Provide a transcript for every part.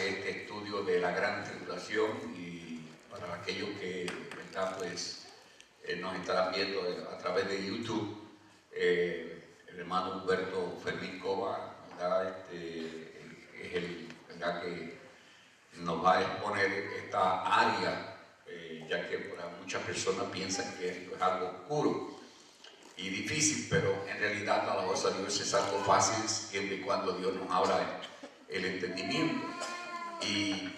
este estudio de la gran tribulación, y para aquellos que, ¿verdad?, pues, nos estarán viendo a través de YouTube, el hermano Humberto Fermín Cova, ¿verdad?, es el, ¿verdad?, que nos va a exponer esta área, ya que para muchas personas piensan que esto es algo oscuro y difícil, pero en realidad la voz de Dios es algo fácil siempre y cuando Dios nos abra el entendimiento. Y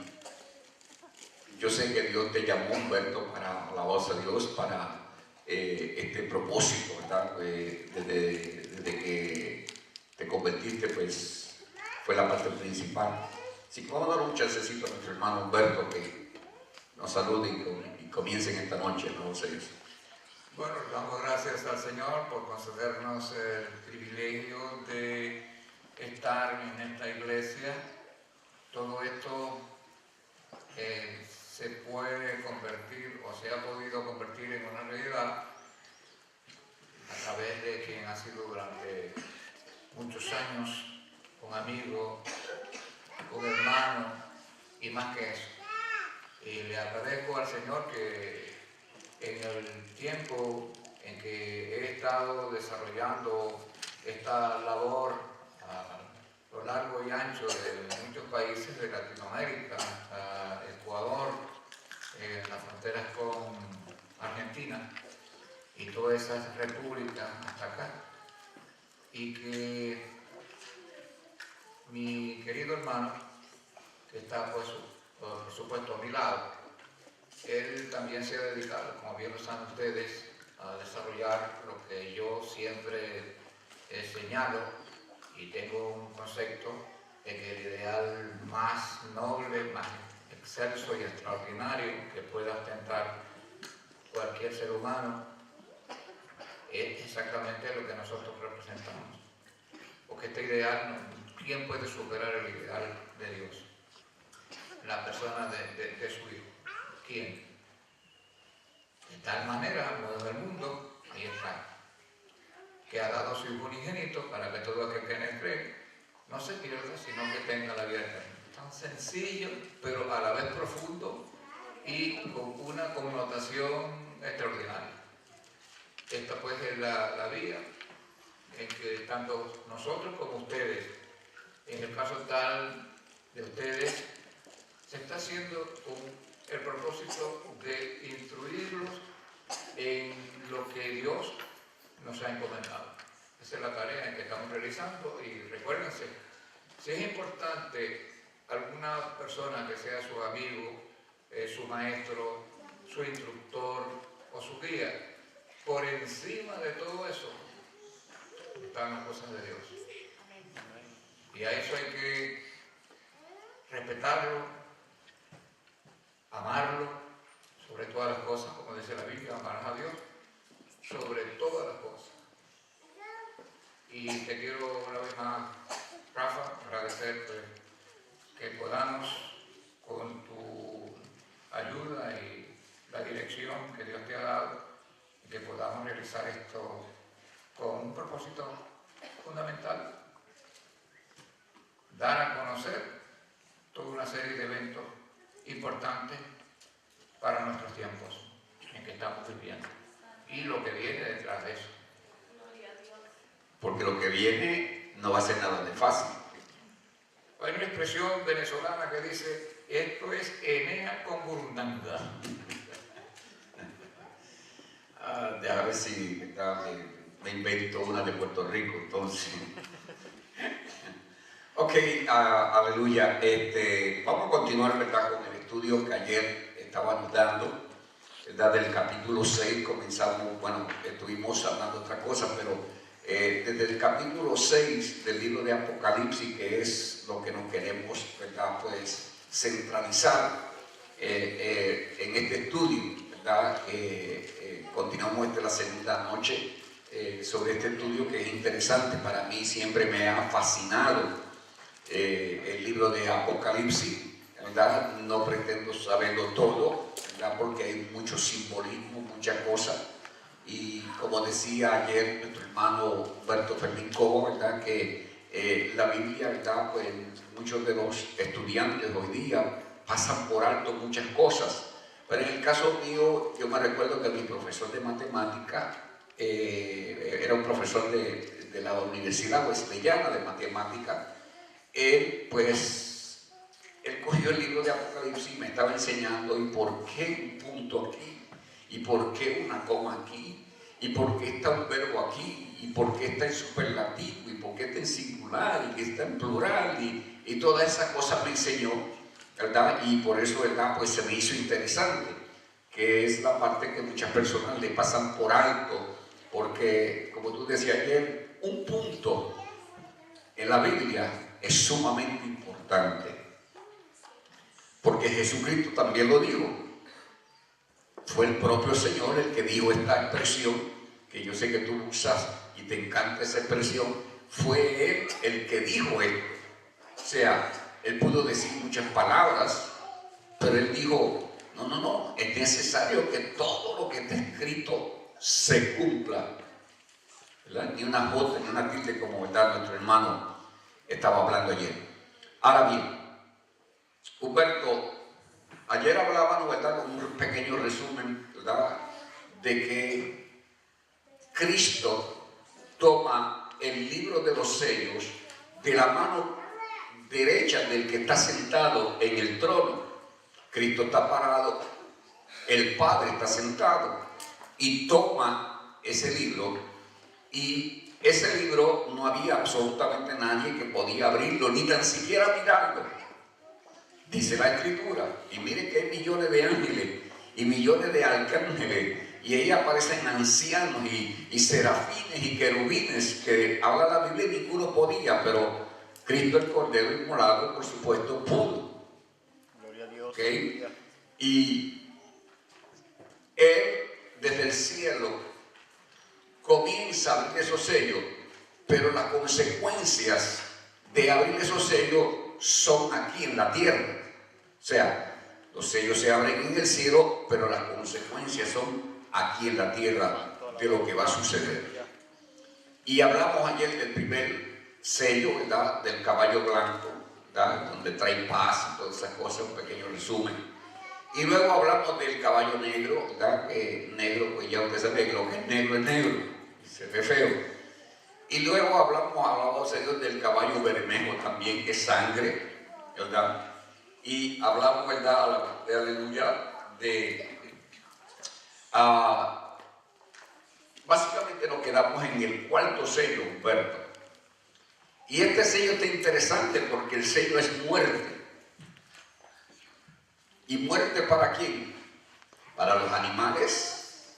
yo sé que Dios te llamó, Humberto, para la voz de Dios, para este propósito, ¿verdad? Desde que te convertiste, pues fue la parte principal. Así que vamos a dar un chancecito a nuestro hermano Humberto que nos salude y comiencen esta noche, ¿no? Bueno, damos gracias al Señor por concedernos el privilegio de estar en esta iglesia. Todo esto se puede convertir o se ha podido convertir en una realidad a través de quien ha sido durante muchos años un amigo, un hermano y más que eso. Y le agradezco al Señor que en el tiempo en que he estado desarrollando esta labor a lo largo y ancho de muchos países de Latinoamérica, a Ecuador, en las fronteras con Argentina y todas esas repúblicas hasta acá, y que mi querido hermano, que está pues, por supuesto a mi lado, él también se ha dedicado, como bien lo saben ustedes, a desarrollar lo que yo siempre he señalado, y tengo un concepto de que el ideal más noble, más excelso y extraordinario que pueda ostentar cualquier ser humano es exactamente lo que nosotros representamos. Porque este ideal, ¿quién puede superar el ideal de Dios? La persona de su Hijo. ¿Quién? De tal manera, amó del mundo, ahí está, que ha dado a su Hijo unigénito para que todo aquel que en él cree no se pierda, sino que tenga la vida eterna. Tan sencillo, pero a la vez profundo y con una connotación extraordinaria. Esta pues es la vía en que tanto nosotros como ustedes, en el caso tal de ustedes, se está haciendo el propósito de instruirlos en lo que Dios nos ha encomendado. Esa es la tarea que estamos realizando, y recuérdense, si es importante alguna persona que sea su amigo, su maestro, su instructor o su guía, por encima de todo eso están las cosas de Dios. Y a eso hay que respetarlo, amarlo, sobre todas las cosas, como dice la Biblia, amarás a Dios sobre todas las cosas. Y te quiero una vez más, Rafa, agradecer que podamos, con tu ayuda y la dirección que Dios te ha dado, que podamos realizar esto con un propósito fundamental: dar a conocer toda una serie de eventos importantes para nuestros tiempos en que estamos viviendo y lo que viene detrás de eso. Porque lo que viene no va a ser nada de fácil. Hay una expresión venezolana que dice: esto es Enea con burundanga. Déjame ver si me invento una de Puerto Rico, entonces. Ok, aleluya. Vamos a continuar, ¿verdad?, con el estudio que ayer estábamos dando, ¿verdad?, del capítulo 6. Comenzamos, bueno, estuvimos hablando de otra cosa, pero desde el capítulo 6 del libro de Apocalipsis, que es lo que nos queremos, ¿verdad?, pues centralizar en este estudio, ¿verdad? Continuamos la segunda noche sobre este estudio, que es interesante. Para mí siempre me ha fascinado el libro de Apocalipsis, ¿verdad? No pretendo saberlo todo, ¿verdad?, porque hay mucho simbolismo, muchas cosas. Y como decía ayer nuestro hermano Humberto Fermín Cobo, ¿verdad?, que la Biblia, ¿verdad? Pues muchos de los estudiantes hoy día pasan por alto muchas cosas. Pero en el caso mío, yo me recuerdo que mi profesor de matemática era un profesor de la Universidad Wesleyana de Matemática. Él cogió el libro de Apocalipsis y me estaba enseñando y por qué un punto aquí, y por qué una coma aquí, y por qué está un verbo aquí, y por qué está en superlativo, y por qué está en singular, y que está en plural, y toda esa cosa me enseñó, ¿verdad? Y por eso, ¿verdad? Pues se me hizo interesante, que es la parte que muchas personas le pasan por alto, porque, como tú decías ayer, un punto en la Biblia es sumamente importante, porque Jesucristo también lo dijo. Fue el propio Señor el que dijo esta expresión, que yo sé que tú usas y te encanta esa expresión. Fue Él el que dijo esto. O sea, Él pudo decir muchas palabras, pero Él dijo, no, es necesario que todo lo que está escrito se cumpla, ¿verdad? Ni una jota, ni una tilde, como, ¿verdad?, nuestro hermano estaba hablando ayer. Ahora bien, Humberto, ayer hablábamos, ¿verdad?, con un pequeño resumen, ¿verdad?, de que Cristo toma el libro de los sellos de la mano derecha del que está sentado en el trono. Cristo está parado, el Padre está sentado y toma ese libro, y ese libro no había absolutamente nadie que podía abrirlo, ni tan siquiera mirarlo. Dice la Escritura, y miren que hay millones de ángeles y millones de arcángeles, y ahí aparecen ancianos y serafines y querubines, que habla la Biblia y ninguno podía, pero Cristo el Cordero Inmolado, por supuesto, pudo. Gloria a Dios. ¿Okay? Y Él, desde el cielo, comienza a abrir esos sellos, pero las consecuencias de abrir esos sellos son aquí en la tierra. O sea, los sellos se abren en el cielo, pero las consecuencias son aquí en la tierra de lo que va a suceder. Y hablamos ayer del primer sello, ¿verdad?, del caballo blanco, ¿verdad?, donde trae paz y todas esas cosas, un pequeño resumen. Y luego hablamos del caballo negro, ¿verdad?, que negro, pues ya usted sabe que lo que es negro, y se ve feo. Y luego hablamos del caballo bermejo también, que es sangre, ¿verdad? Y hablamos, ¿verdad?, aleluya, básicamente nos quedamos en el cuarto sello, Humberto. Y este sello está interesante porque el sello es muerte. ¿Y muerte para quién? Para los animales,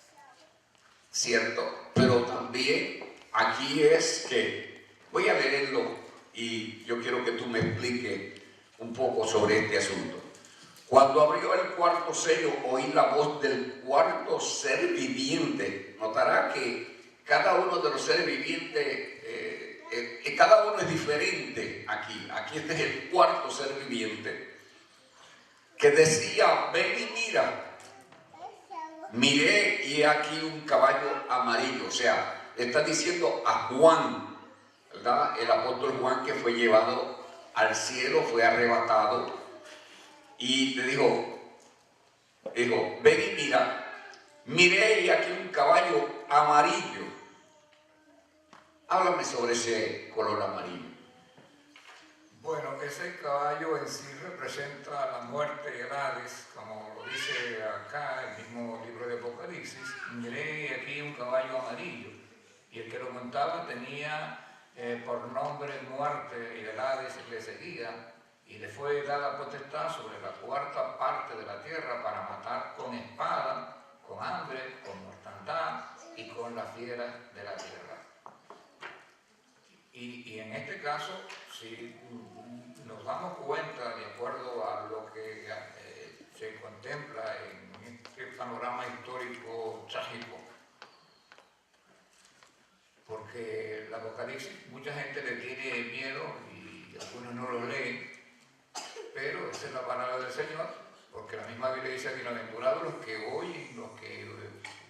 ¿cierto? Pero también aquí es que, voy a leerlo y yo quiero que tú me expliques un poco sobre este asunto. Cuando abrió el cuarto sello, oí la voz del cuarto ser viviente. Notará que cada uno de los seres vivientes, cada uno es diferente aquí. Aquí este es el cuarto ser viviente, que decía, ven y mira. Miré y aquí un caballo amarillo. O sea, le está diciendo a Juan, ¿verdad?, el apóstol Juan, que fue llevado al cielo, fue arrebatado. Y le dijo, ven y mira. Miré y aquí un caballo amarillo. Háblame sobre ese color amarillo. Bueno, ese caballo en sí representa la muerte y el Hades, como lo dice acá el mismo libro de Apocalipsis. Miré aquí un caballo amarillo, y el que lo montaba tenía por nombre muerte, y el Hades le seguía, y le fue dada potestad sobre la cuarta parte de la tierra para matar con espada, con hambre, con mortandad y con las fieras de la tierra. Y en este caso, si nos damos cuenta, de acuerdo a lo que se contempla en este panorama histórico trágico, porque el Apocalipsis mucha gente le tiene miedo y algunos no lo leen, pero esa es la palabra del Señor, porque la misma Biblia dice: bienaventurados los que oyen, los que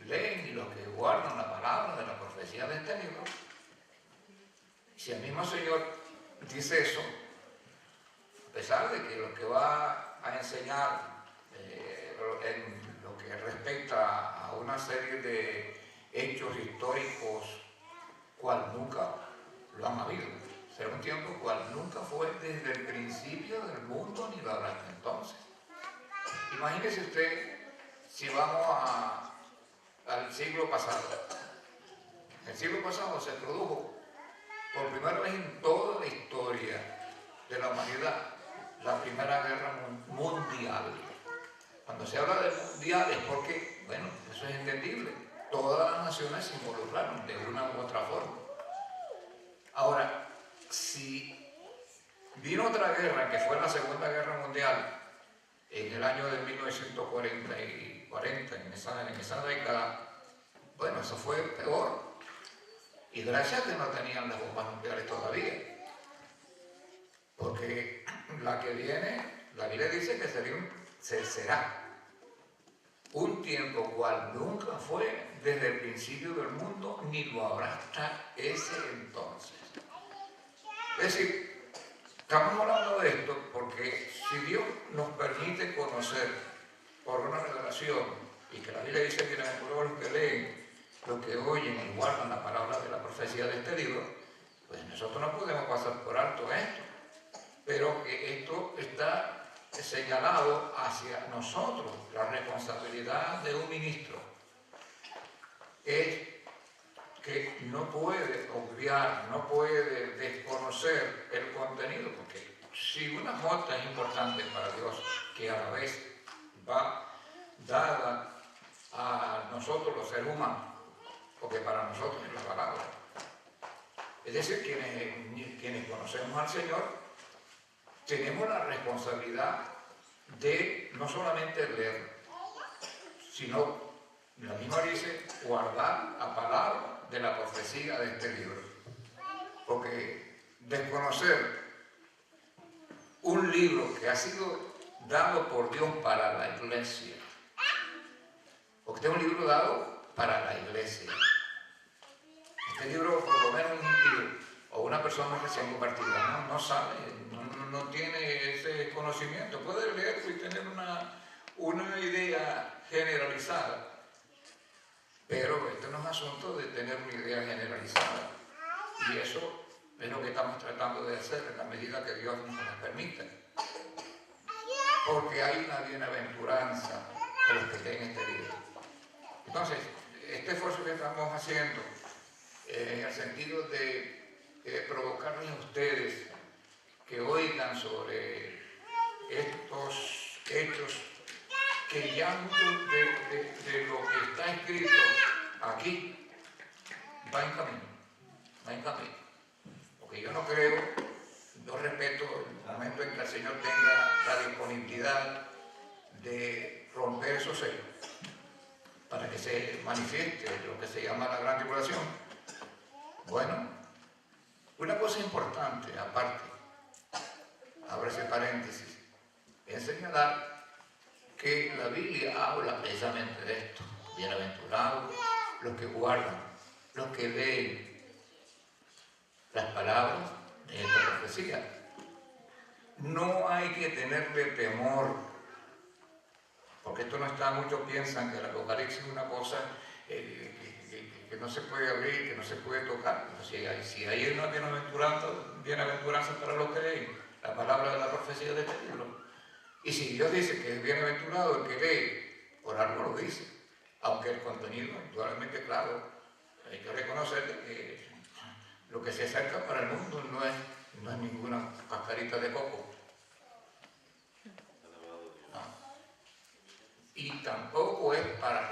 leen y los que guardan la palabra de la profecía de este libro. Si el mismo Señor dice eso, a pesar de que lo que va a enseñar en lo que respecta a una serie de hechos históricos cual nunca lo han habido. Será un tiempo cual nunca fue desde el principio del mundo ni lo habrá hasta entonces. Imagínese usted si vamos al siglo pasado. El siglo pasado se produjo por primera vez en toda la historia de la humanidad la Primera Guerra Mundial. Cuando se habla de mundial es porque, bueno, eso es entendible. Todas las naciones se involucraron de una u otra forma. Ahora, si vino otra guerra, que fue la Segunda Guerra Mundial, en el año de 1940, en esa década, bueno, eso fue peor. Y gracias a que no tenían las bombas nucleares todavía. Porque la que viene, la Biblia dice que será un tiempo cual nunca fue desde el principio del mundo, ni lo habrá hasta ese entonces. Es decir, estamos hablando de esto porque si Dios nos permite conocer por una revelación, y que la Biblia dice que bienaventurados los que leen, los que oyen y guardan la palabra de la profecía de este libro, pues nosotros no podemos pasar por alto esto, pero que esto está señalado hacia nosotros. La responsabilidad de un ministro es que no puede obviar, no puede desconocer el contenido, porque si una nota es importante para Dios, que a la vez va dada a nosotros los seres humanos, porque para nosotros es la palabra. Es decir, quienes conocemos al Señor, tenemos la responsabilidad de no solamente leer, sino, la misma dice, guardar la palabra de la profecía de este libro. Porque desconocer un libro que ha sido dado por Dios para la iglesia, porque este es un libro dado para la iglesia. Este libro, por lo menos un impío o una persona recién convertida, no sabe, no tiene ese conocimiento. Puede leerlo y tener una idea generalizada, pero esto no es asunto de tener una idea generalizada. Y eso es lo que estamos tratando de hacer en la medida que Dios nos lo permite. Porque hay una bienaventuranza de los que leen este libro. Entonces, este esfuerzo que estamos haciendo, en el sentido de provocarles a ustedes que oigan sobre estos hechos, que ya mucho de lo que está escrito aquí va en camino. Porque yo no creo, yo respeto el momento en que el Señor tenga la disponibilidad de romper esos sellos para que se manifieste lo que se llama la gran tribulación. Bueno, una cosa importante, aparte, abro ese paréntesis, es señalar que la Biblia habla precisamente de esto. Bienaventurados los que guardan, los que leen las palabras de esta profecía. No hay que tenerle temor, porque esto no está, muchos piensan que el Apocalipsis es una cosa que no se puede abrir, que no se puede tocar. Pero si hay una bienaventuranza para los que leen la palabra de la profecía de este libro. Y si Dios dice que es bienaventurado el que lee, por algo lo dice. Aunque el contenido, indudablemente, claro, hay que reconocer que lo que se acerca para el mundo no es ninguna cascarita de coco. No. Y tampoco es para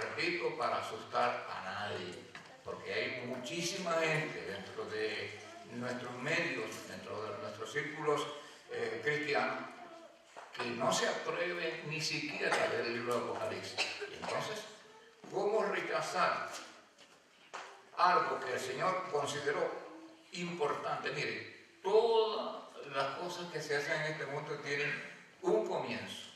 asustar a nadie. Porque hay muchísima gente dentro de nuestros medios, dentro de nuestros círculos cristianos, que no se atreven ni siquiera a leer el libro de Apocalipsis. Y entonces, ¿cómo rechazar algo que el Señor consideró importante? Mire, todas las cosas que se hacen en este mundo tienen un comienzo,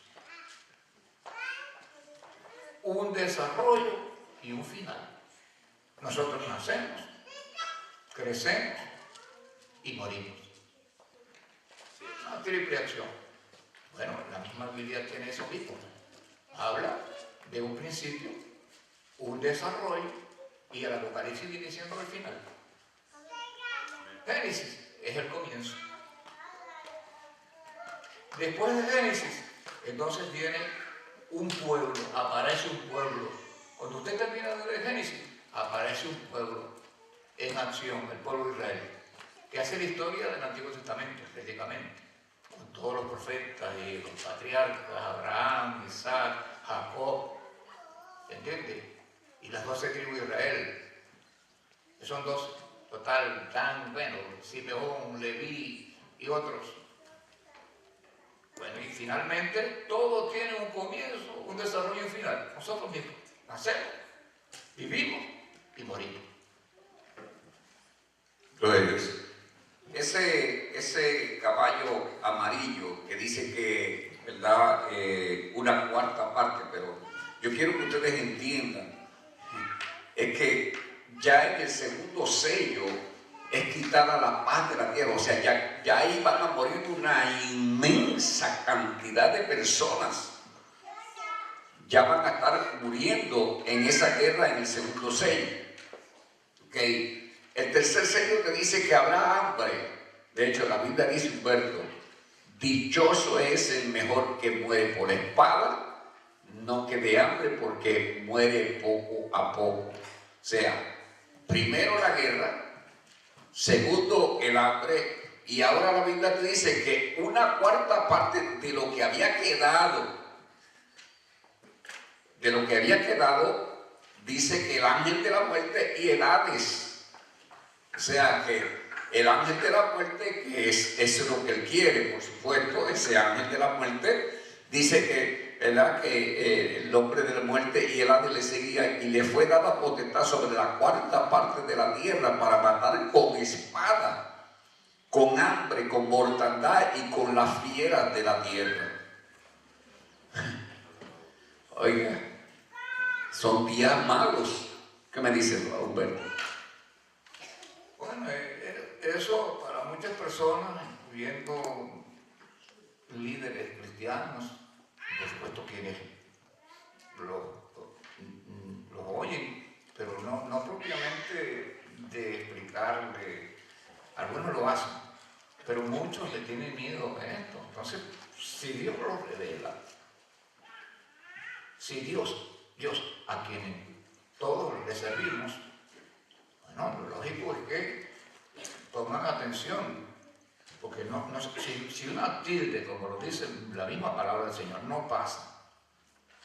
un desarrollo y un final. Nosotros nacemos, crecemos y morimos. una triple acción. Bueno, la misma Biblia tiene eso mismo. Habla de un principio, un desarrollo, y el Apocalipsis viene siendo el final. Génesis es el comienzo. Después de Génesis, entonces viene un pueblo, aparece un pueblo. Cuando usted termina de leer Génesis, aparece un pueblo en acción, el pueblo de Israel, que hace la historia del Antiguo Testamento, prácticamente, con todos los profetas y los patriarcas, Abraham, Isaac, Jacob, ¿entiende? Y las 12 tribus de Israel, que son 12, total, Dan, bueno, Simeón, Leví y otros. Bueno, y finalmente todo tiene un comienzo, un desarrollo y un final. Nosotros mismos nacemos, vivimos y morimos. Gloria a Dios. Ese caballo amarillo que dice que, ¿verdad? Una cuarta parte, pero yo quiero que ustedes entiendan, es que ya en el segundo sello es quitada la paz de la tierra. O sea, ya ahí van a morir una inmensa cantidad de personas. Ya van a estar muriendo en esa guerra en el segundo sello. ¿Okay? El tercer sello te dice que habrá hambre. De hecho, la Biblia dice, Humberto, dichoso es el mejor que muere por espada, no que de hambre, porque muere poco a poco. O sea, primero la guerra, segundo el hambre, y ahora la Biblia te dice que una cuarta parte de lo que había quedado, dice que el ángel de la muerte y el Hades. O sea que el ángel de la muerte, que es lo que él quiere, por supuesto, ese ángel de la muerte, dice que, ¿verdad?, que el hombre de la muerte y el ángel le seguían y le fue dada potestad sobre la cuarta parte de la tierra para matar con espada, con hambre, con mortandad y con las fieras de la tierra. Oiga, son días malos. ¿Qué me dice Humberto? Bueno, eso para muchas personas, incluyendo líderes cristianos, por supuesto quienes los oyen, pero no propiamente de explicarle. Algunos lo hacen, pero muchos le tienen miedo a esto. Entonces, si Dios lo revela, si Dios a quien todos le servimos, bueno, lo lógico es que pongan atención, porque si una tilde, como lo dice la misma palabra del Señor, no pasa.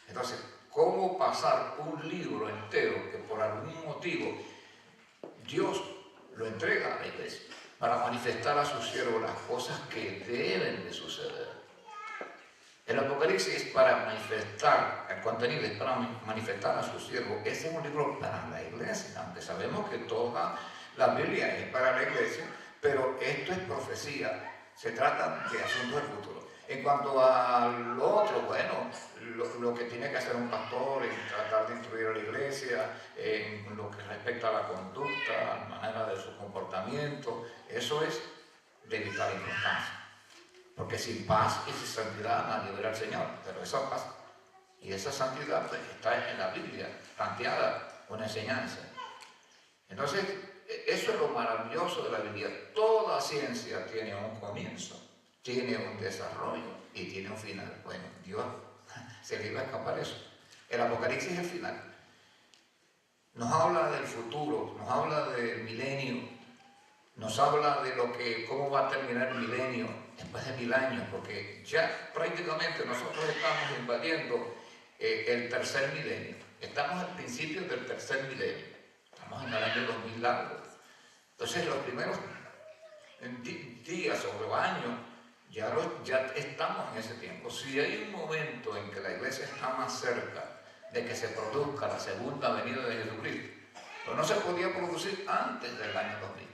Entonces, ¿cómo pasar un libro entero que por algún motivo Dios lo entrega a la iglesia para manifestar a sus siervos las cosas que deben de suceder? El Apocalipsis es para manifestar, el contenido es para manifestar a sus siervos. Ese es un libro para la iglesia, aunque sabemos que toda la Biblia es para la iglesia, pero esto es profecía, se trata de asuntos del futuro. En cuanto a lo otro, bueno, lo que tiene que hacer un pastor es tratar de instruir a la iglesia en lo que respecta a la conducta, a la manera de su comportamiento, eso es de vital importancia. Porque sin paz y sin santidad nadie verá al Señor, pero esa paz y esa santidad pues, está en la Biblia, planteada una enseñanza. Entonces, eso es lo maravilloso de la Biblia. Toda ciencia tiene un comienzo, tiene un desarrollo y tiene un final. Bueno, Dios se le iba a escapar eso. El Apocalipsis es el final. Nos habla del futuro, nos habla del milenio, nos habla de cómo va a terminar el milenio después de 1000 años, porque ya prácticamente nosotros estamos invadiendo el tercer milenio. Estamos al principio del tercer milenio. Estamos en el año 2000 largo. Entonces los primeros días o años ya estamos en ese tiempo. Si hay un momento en que la iglesia está más cerca de que se produzca la segunda venida de Jesucristo, pero no se podía producir antes del año 2000.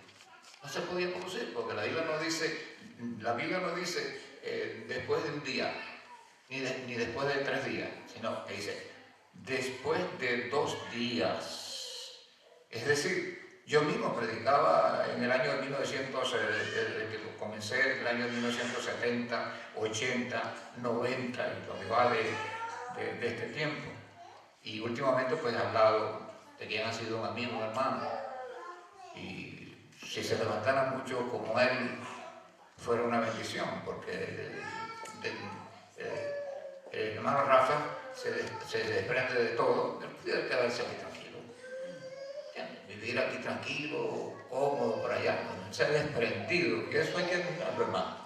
No se podía producir porque la Biblia no dice después de un día, ni después de 3 días, sino que dice después de 2 días. Es decir, Yo mismo predicaba en el año 1900, que comencé en el año 1970, 80, 90 y lo que va de este tiempo. Y últimamente pues he hablado de quien ha sido un amigo, un hermano. Y si se levantara mucho como él, fuera una bendición, porque el hermano Rafa se desprende de todo, pero pudiera quedarse aquí tranquilo. Vivir aquí tranquilo, cómodo, por allá, se ha desprendido, y eso hay que admirarlo, hermano.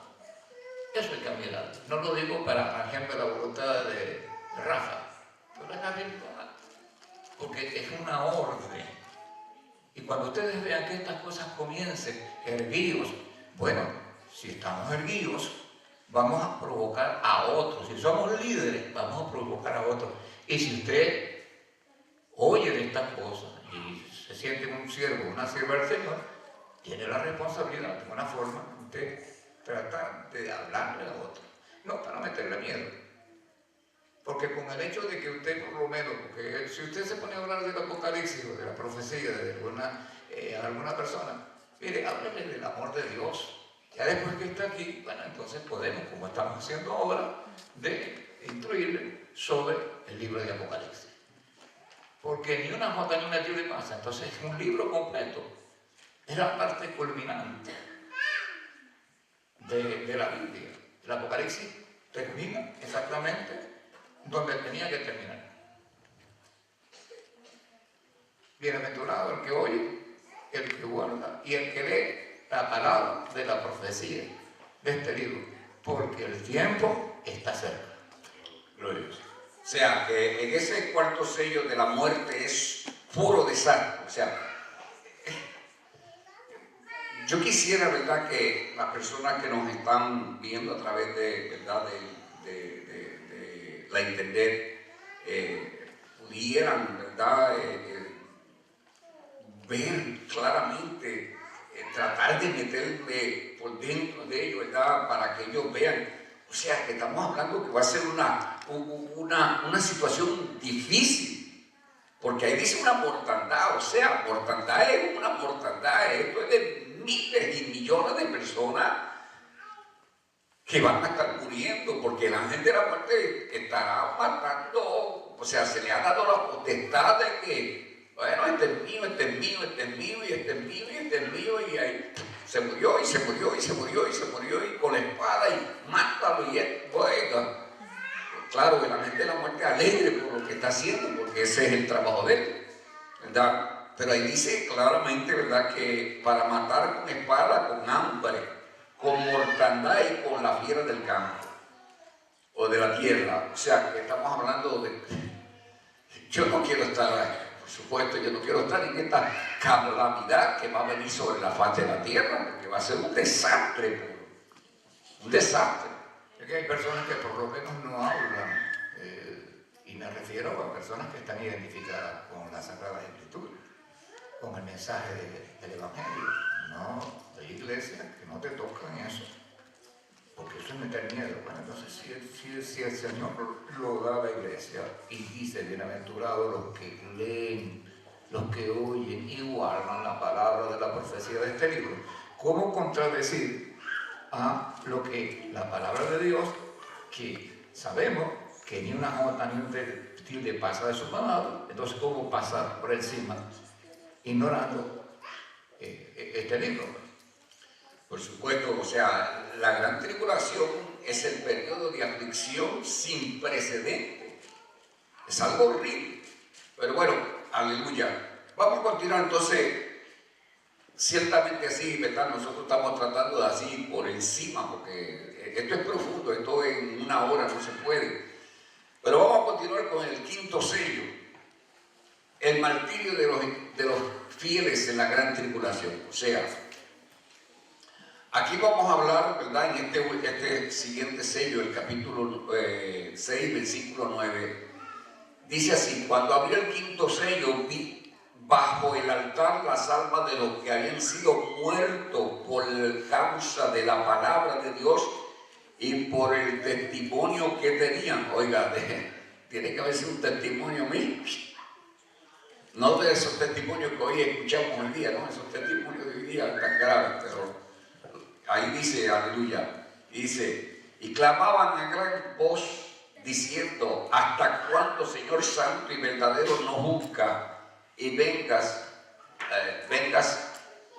Eso hay que admirarlo. No lo digo para, por ejemplo, la voluntad de Rafa, pero es la virtual, porque es una orden. Y cuando ustedes vean que estas cosas comiencen erguidos, bueno, si estamos erguidos, vamos a provocar a otros. Si somos líderes, vamos a provocar a otros. Y si usted oye de estas cosas y se siente un siervo, una sierva del Señor, tiene la responsabilidad de una forma de tratar de hablarle a otros. No para meterle miedo. Porque con el hecho de que usted por lo menos, porque si usted se pone a hablar del Apocalipsis o de la profecía de alguna persona, mire, háblele del amor de Dios. Ya después que está aquí, bueno, entonces podemos, como estamos haciendo ahora, de instruirle sobre el libro de Apocalipsis. Porque ni una jota ni una tilde pasa, entonces es un libro completo. Es la parte culminante de la Biblia. El Apocalipsis termina exactamente donde tenía que terminar. Bienaventurado el que oye, el que guarda y el que lee la palabra de la profecía de este libro, porque el tiempo está cerca. Gloria a Dios. O sea, que en ese cuarto sello de la muerte es puro desastre. O sea, yo quisiera, ¿verdad?, que las personas que nos están viendo a través de, ¿verdad?, de la internet pudieran, ¿verdad?, ver claramente, tratar de meterme por dentro de ellos, ¿verdad?, para que ellos vean. O sea, que estamos hablando que va a ser una situación difícil, porque ahí dice una mortandad. O sea, mortandad es una mortandad, esto es de miles y millones de personas que van a estar muriendo, porque el ángel de la muerte estará matando. O sea, se le ha dado la potestad de que, bueno, este es mío, este es mío, este es mío, y este es mío, y este es mío, y ahí se murió, y se murió, y se murió, y se murió, y con la espada, y mátalo, y él, oiga. Claro, el ángel de la muerte alegre por lo que está haciendo, porque ese es el trabajo de él, ¿verdad? Pero ahí dice claramente, ¿verdad?, que para matar con espada, con hambre, con mortandad y con la fiera del campo o de la tierra. O sea, que estamos hablando de... Yo no quiero estar ahí, por supuesto, yo no quiero estar en esta calamidad que va a venir sobre la faz de la tierra, porque va a ser un desastre, un desastre. Es que hay personas que por lo menos no hablan, y me refiero a personas que están identificadas con la Sagrada Escritura, con el mensaje del Evangelio. No, hay iglesias que no te tocan eso, porque eso es meter miedo. Bueno, entonces si el Señor lo da a la iglesia y dice, bienaventurados los que leen, los que oyen y guardan la palabra de la profecía de este libro, ¿cómo contradecir a lo que la palabra de Dios, que sabemos que ni una jota ni un tilde pasa de su palabra? Entonces, ¿cómo pasar por encima ignorando este libro? Por supuesto, o sea, la gran tribulación es el periodo de aflicción sin precedente. Es algo horrible. Pero bueno, aleluya. Vamos a continuar entonces. Ciertamente así, ¿verdad? Nosotros estamos tratando de así por encima, porque esto es profundo, esto en una hora no se puede. Pero vamos a continuar con el quinto sello, el martirio de los fieles en la gran tribulación. O sea, aquí vamos a hablar, ¿verdad?, en este siguiente sello, el capítulo 6, versículo 9, dice así: cuando abrió el quinto sello, vi bajo el altar las almas de los que habían sido muertos por causa de la palabra de Dios y por el testimonio que tenían. Oiga, tiene que haber sido un testimonio mío. No de esos testimonios que hoy escuchamos hoy día, ¿no? Esos testimonios de hoy día tan graves, pero ahí dice, aleluya, dice, y clamaban a gran voz diciendo, ¿hasta cuándo, Señor santo y verdadero, nos busca y vengas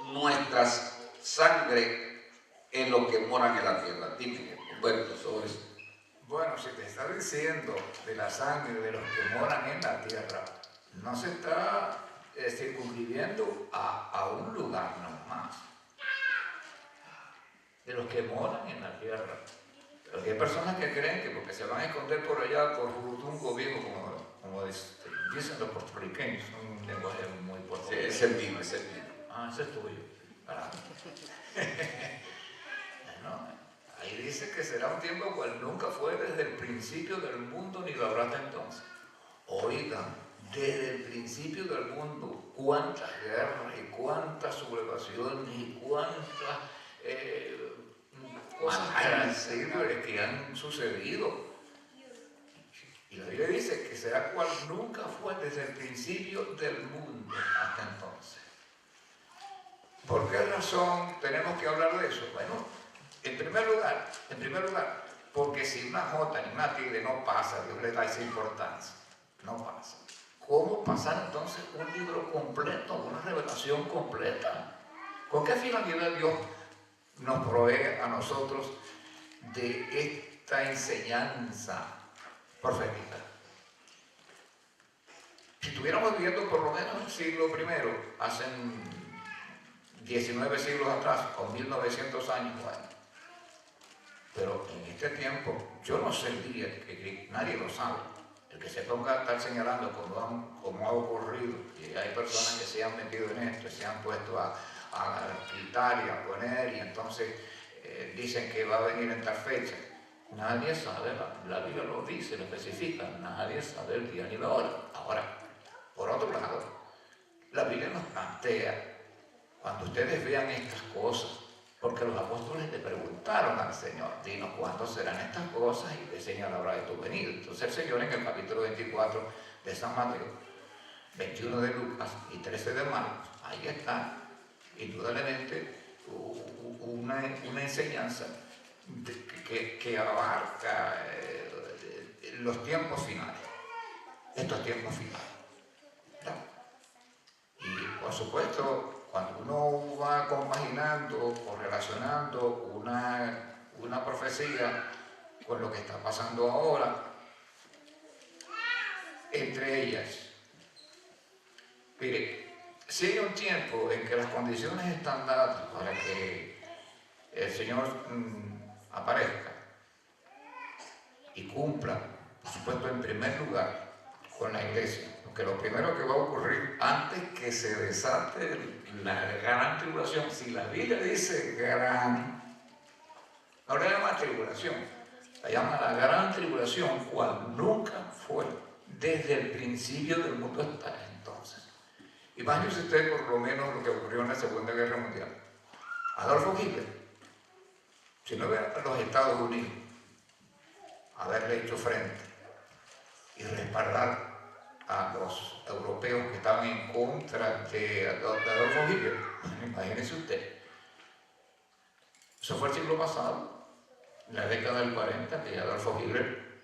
nuestras sangre en los que moran en la tierra? Dime, Humberto, sobre eso. Bueno, si te está diciendo de la sangre de los que moran en la tierra, no se está circunscribiendo a un lugar nomás. De los que moran en la tierra. Porque hay personas que creen que porque se van a esconder por allá por Jurutungo viejo, como dicen los puertorriqueños, un lenguaje muy puertorriqueño. Sí, ese es mío, ese es mío. Ah, ese es tuyo. Ah. Bueno, ahí dice que será un tiempo cual nunca fue desde el principio del mundo ni lo habrá hasta entonces. Oigan, desde el principio del mundo, cuántas guerras y cuántas sublevaciones y cuántas cosas terribles que han sucedido. Y la Biblia dice que será cual nunca fue desde el principio del mundo hasta entonces. ¿Por qué razón tenemos que hablar de eso? Bueno, en primer lugar, porque si una jota ni una tigre no pasa, Dios le da esa importancia. No pasa. ¿Cómo pasar entonces un libro completo, una revelación completa? ¿Con qué finalidad Dios nos provee a nosotros de esta enseñanza profética? Si estuviéramos viviendo por lo menos el siglo I, hace 19 siglos atrás, o 1900 años, bueno. Pero en este tiempo, yo no sé el día, que nadie lo sabe. El que se ponga a estar señalando como ha ocurrido, y hay personas que se han metido en esto, se han puesto a quitar y a poner, y entonces dicen que va a venir en tal fecha. Nadie sabe, la Biblia lo dice, lo especifica, nadie sabe el día ni la hora. Ahora, por otro lado, la Biblia nos plantea, cuando ustedes vean estas cosas, porque los apóstoles le preguntaron al Señor, dinos cuándo serán estas cosas y qué señal habrá de tu venida. Entonces el Señor en el capítulo 24 de San Mateo, 21 de Lucas y 13 de Marcos, ahí está, indudablemente, una enseñanza que abarca los tiempos finales, estos tiempos finales. Y por supuesto, cuando uno va compaginando o relacionando una profecía con lo que está pasando ahora, entre ellas, mire, si hay un tiempo en que las condiciones están dadas para que el Señor aparezca y cumpla, por supuesto, en primer lugar con la iglesia, porque lo primero que va a ocurrir antes que se desate la gran tribulación, si la Biblia dice gran, no la llama tribulación, la llama la gran tribulación, cual nunca fue desde el principio del mundo hasta entonces. Imagínese usted por lo menos lo que ocurrió en la Segunda Guerra Mundial. Adolfo Hitler, si no hubiera los Estados Unidos haberle hecho frente y respaldar a los europeos que estaban en contra de Adolfo Hitler, imagínese usted. Eso fue el siglo pasado, en la década del 40, que Adolfo Hitler,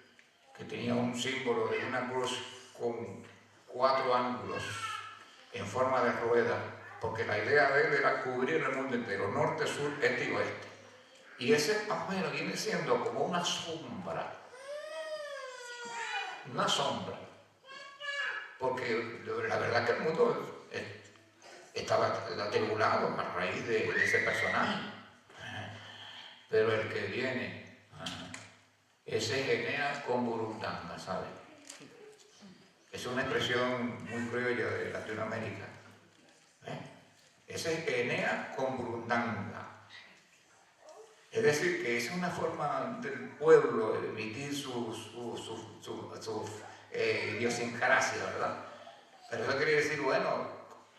que tenía un símbolo de una cruz con 4 ángulos en forma de rueda, porque la idea de él era cubrir el mundo entero, norte, sur, este y oeste. Y ese más o menos viene siendo como una sombra, porque la verdad que el mundo estaba atribulado a raíz de ese personaje. Pero el que viene, ese genea con burundanga, ¿sabe? Es una expresión muy criolla de Latinoamérica. Ese genea con burundanga. Es decir, que es una forma del pueblo de emitir su idiosincrasia, ¿verdad? Pero eso quiere decir, bueno,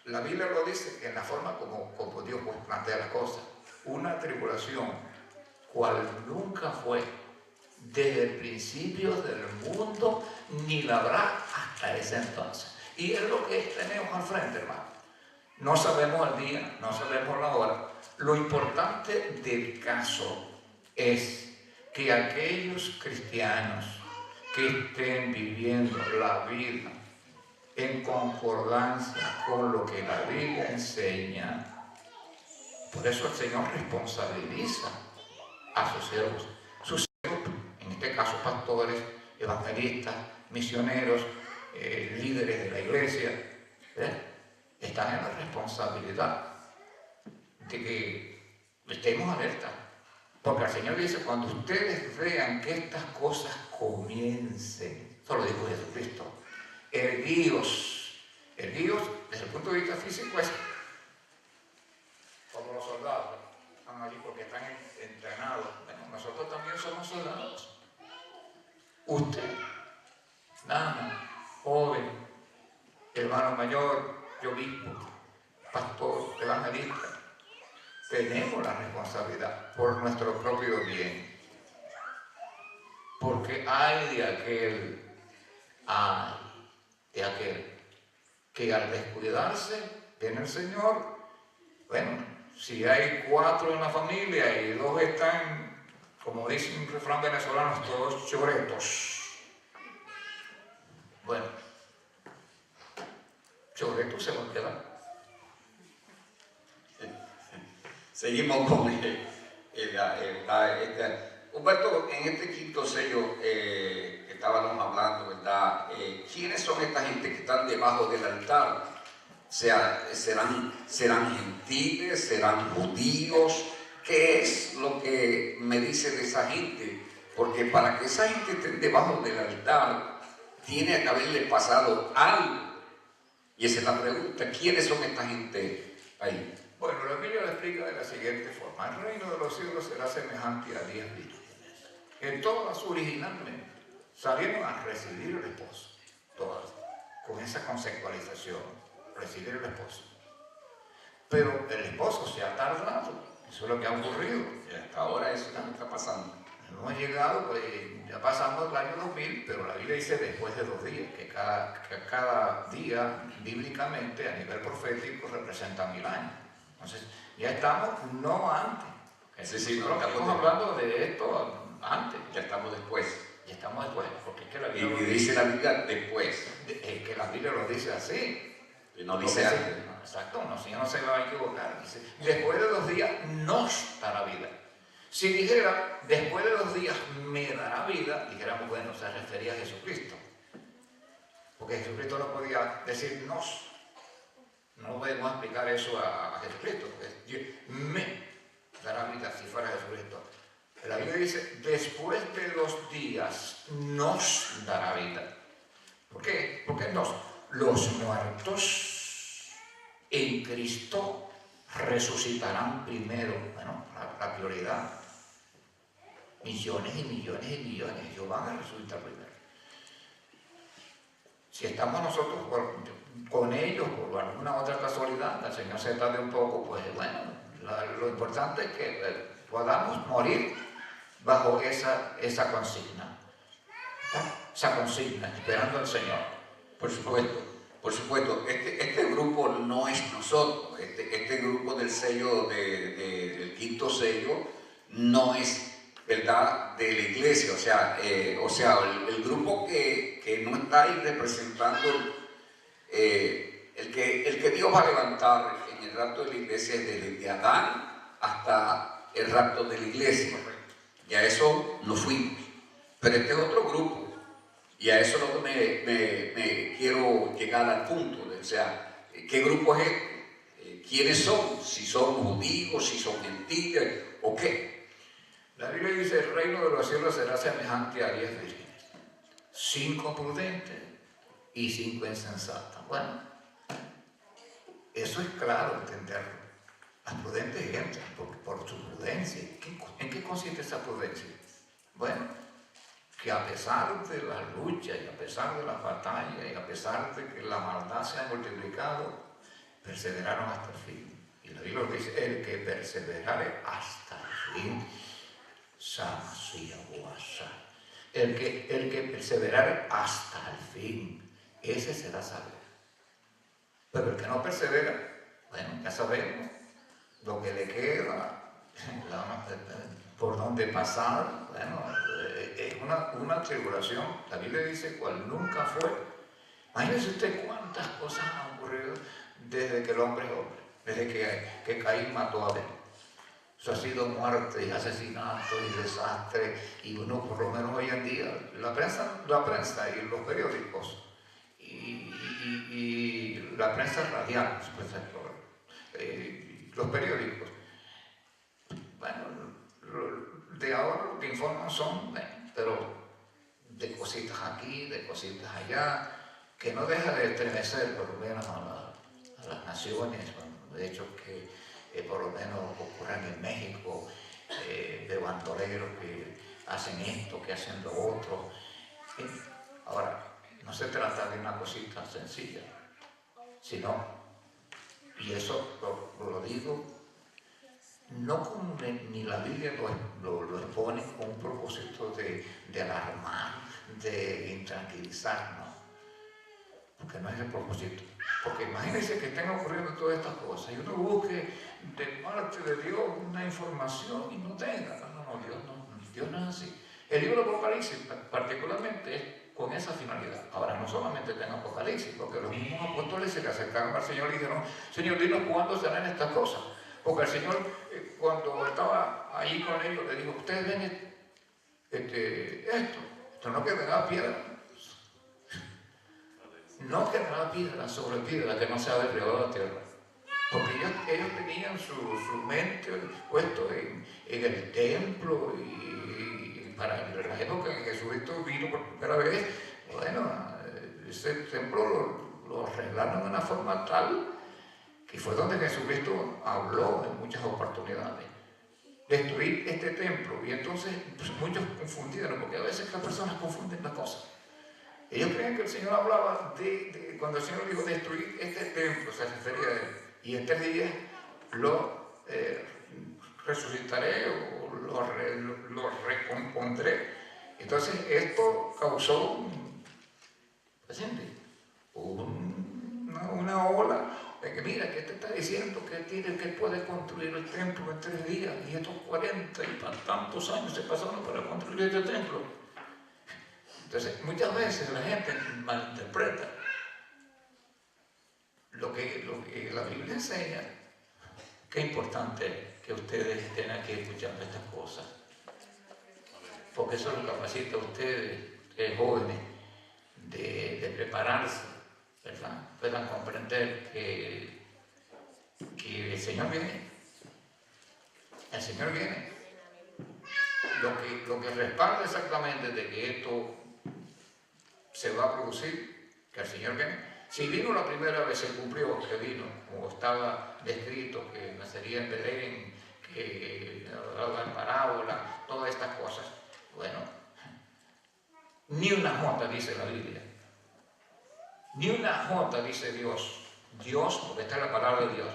la Biblia lo dice en la forma como Dios plantea las cosas. Una tribulación, cual nunca fue desde el principio del mundo, ni la habrá hasta ese entonces. Y es lo que tenemos al frente, hermano. No sabemos el día, no sabemos la hora. Lo importante del caso es que aquellos cristianos que estén viviendo la vida en concordancia con lo que la Biblia enseña, por eso el Señor responsabiliza a sus siervos. Sus siervos, en este caso pastores, evangelistas, misioneros, líderes de la iglesia, están en la responsabilidad de que estemos alerta. Porque el Señor dice, cuando ustedes vean que estas cosas comiencen, eso lo dijo Jesucristo, erguíos desde el punto de vista físico es como los soldados, están allí porque están entrenados. Bueno, nosotros también somos soldados. Usted, dama, joven, hermano mayor, yo mismo, pastor, evangelista, tenemos la responsabilidad por nuestro propio bien. Porque hay de aquel que al descuidarse en el Señor, bueno, si hay 4 en la familia y 2 están, como dice un refrán venezolano, todos choretos. Bueno, choretos se van a quedar. Seguimos con Humberto, en este quinto sello que estábamos hablando, ¿verdad? ¿Quiénes son esta gente que están debajo del altar? O sea, ¿serán gentiles? ¿Serán judíos? ¿Qué es lo que me dice de esa gente? Porque para que esa gente esté debajo del altar, tiene que haberle pasado algo. Y esa es la pregunta, ¿quiénes son esta gente ahí? Bueno, la Biblia lo explica de la siguiente forma. El reino de los cielos será semejante a 10 vírgenes, que todas originalmente salieron a recibir el esposo. Todas, con esa conceptualización, recibir el esposo. Pero el esposo se ha tardado, eso es lo que ha ocurrido. Y hasta ahora eso ya está pasando. No hemos llegado, pues, ya pasamos el año 2000, pero la Biblia dice después de 2 días, que cada día bíblicamente a nivel profético representa 1000 años. Entonces, ya estamos, no antes. Sí, no estamos hablando de esto antes. Ya estamos después. Ya estamos después, porque es que la Biblia... Y dice la Biblia después. Es que la Biblia lo dice así. Y no dice antes. Exacto, no, si no se va a equivocar. Dice, después de 2 días nos dará vida. Si dijera, después de 2 días me dará vida, dijéramos, bueno, se refería a Jesucristo. Porque Jesucristo no podía decir nos. No podemos explicar eso a Jesucristo, porque me dará vida si fuera Jesucristo. La Biblia dice, después de 2 días nos dará vida. ¿Por qué? Porque los muertos en Cristo resucitarán primero. Bueno, la prioridad. Millones y millones y millones, ellos van a resucitar primero. Si estamos nosotros con ellos por alguna otra casualidad, el Señor se tarde un poco, pues bueno, lo importante es que podamos morir bajo esa consigna. Esa consigna, esperando al Señor. Por supuesto, este grupo no es nosotros, este grupo del sello, del quinto sello, no es, ¿verdad?, de la iglesia, o sea, el grupo que no está ahí representando, el que Dios va a levantar en el rapto de la iglesia es desde Adán hasta el rapto de la iglesia. Y a eso nos fuimos. Pero este es otro grupo, y a eso es lo que me quiero llegar al punto, o sea, ¿qué grupo es este? ¿Quiénes son? Si son judíos, si son gentiles, o qué. La Biblia dice, el reino de los cielos será semejante a 10 vírgenes, 5 prudentes y 5 insensatas. Bueno, eso es claro entenderlo. Las prudentes entran por su prudencia. ¿En qué consiste esa prudencia? Bueno, que a pesar de la lucha y a pesar de la batalla y a pesar de que la maldad se ha multiplicado, perseveraron hasta el fin. Y la Biblia dice, el que perseverare hasta el fin, el que perseverare hasta el fin, ese será salvo. Pero el que no persevera, bueno, ya sabemos lo que le queda, por dónde pasar. Bueno, es una tribulación. La Biblia dice cual nunca fue. Imagínese usted cuántas cosas han ocurrido desde que el hombre es hombre, desde que Caín mató a Abel. Eso ha sido muerte y asesinato y desastre, y uno, por lo menos hoy en día, la prensa y los periódicos y la prensa radial, por ejemplo, los periódicos, bueno, de ahora lo que informan son, pero de cositas aquí, de cositas allá, que no deja de estremecer por lo menos a las naciones. De hecho, que por lo menos ocurren en México, de bandoleros que hacen esto, que hacen lo otro. Ahora, no se trata de una cosita sencilla, sino, y eso lo digo, no como ni la Biblia lo expone con un propósito de alarmar, de intranquilizarnos, porque no es el propósito. Porque imagínense que estén ocurriendo todas estas cosas y uno busque de parte de Dios una información y no tenga. No, Dios no es así. El libro de Apocalipsis particularmente es con esa finalidad. Ahora, no solamente está en Apocalipsis, porque los mismos apóstoles se le acercaron al Señor y dijeron: Señor, dinos cuándo serán estas cosas. Porque el Señor, cuando estaba ahí con ellos, le dijo: ustedes ven esto no quedará piedra. No quedará piedra sobre piedra que no sea derribada a la tierra. Porque ellos tenían su mente puesto en el templo, y para la época en que Jesucristo vino por primera vez, bueno, ese templo lo arreglaron de una forma tal que fue donde Jesucristo habló en muchas oportunidades. Destruir este templo. Y entonces pues, muchos confundieron, porque a veces las personas confunden las cosas. Ellos creen que el Señor hablaba cuando el Señor dijo destruir este templo, se refería a él. Y en 3 días lo resucitaré o lo recompondré. Entonces esto causó una ola de que mira, que te está diciendo que puede construir el templo en 3 días, y estos 40 y tantos años se pasaron para construir este templo. Entonces, muchas veces la gente malinterpreta lo que la Biblia enseña. Qué importante es que ustedes estén aquí escuchando estas cosas, porque eso lo capacita a ustedes, jóvenes, de prepararse, ¿verdad? Puedan comprender que el Señor viene. El Señor viene. Lo que respalda exactamente de que esto se va a producir, que el Señor viene. Si vino la primera vez, se cumplió que vino, como estaba descrito, que nacería en Belén, que hablaba en parábola, todas estas cosas. Bueno, ni una jota dice la Biblia, ni una jota dice Dios. Dios, porque esta es la palabra de Dios,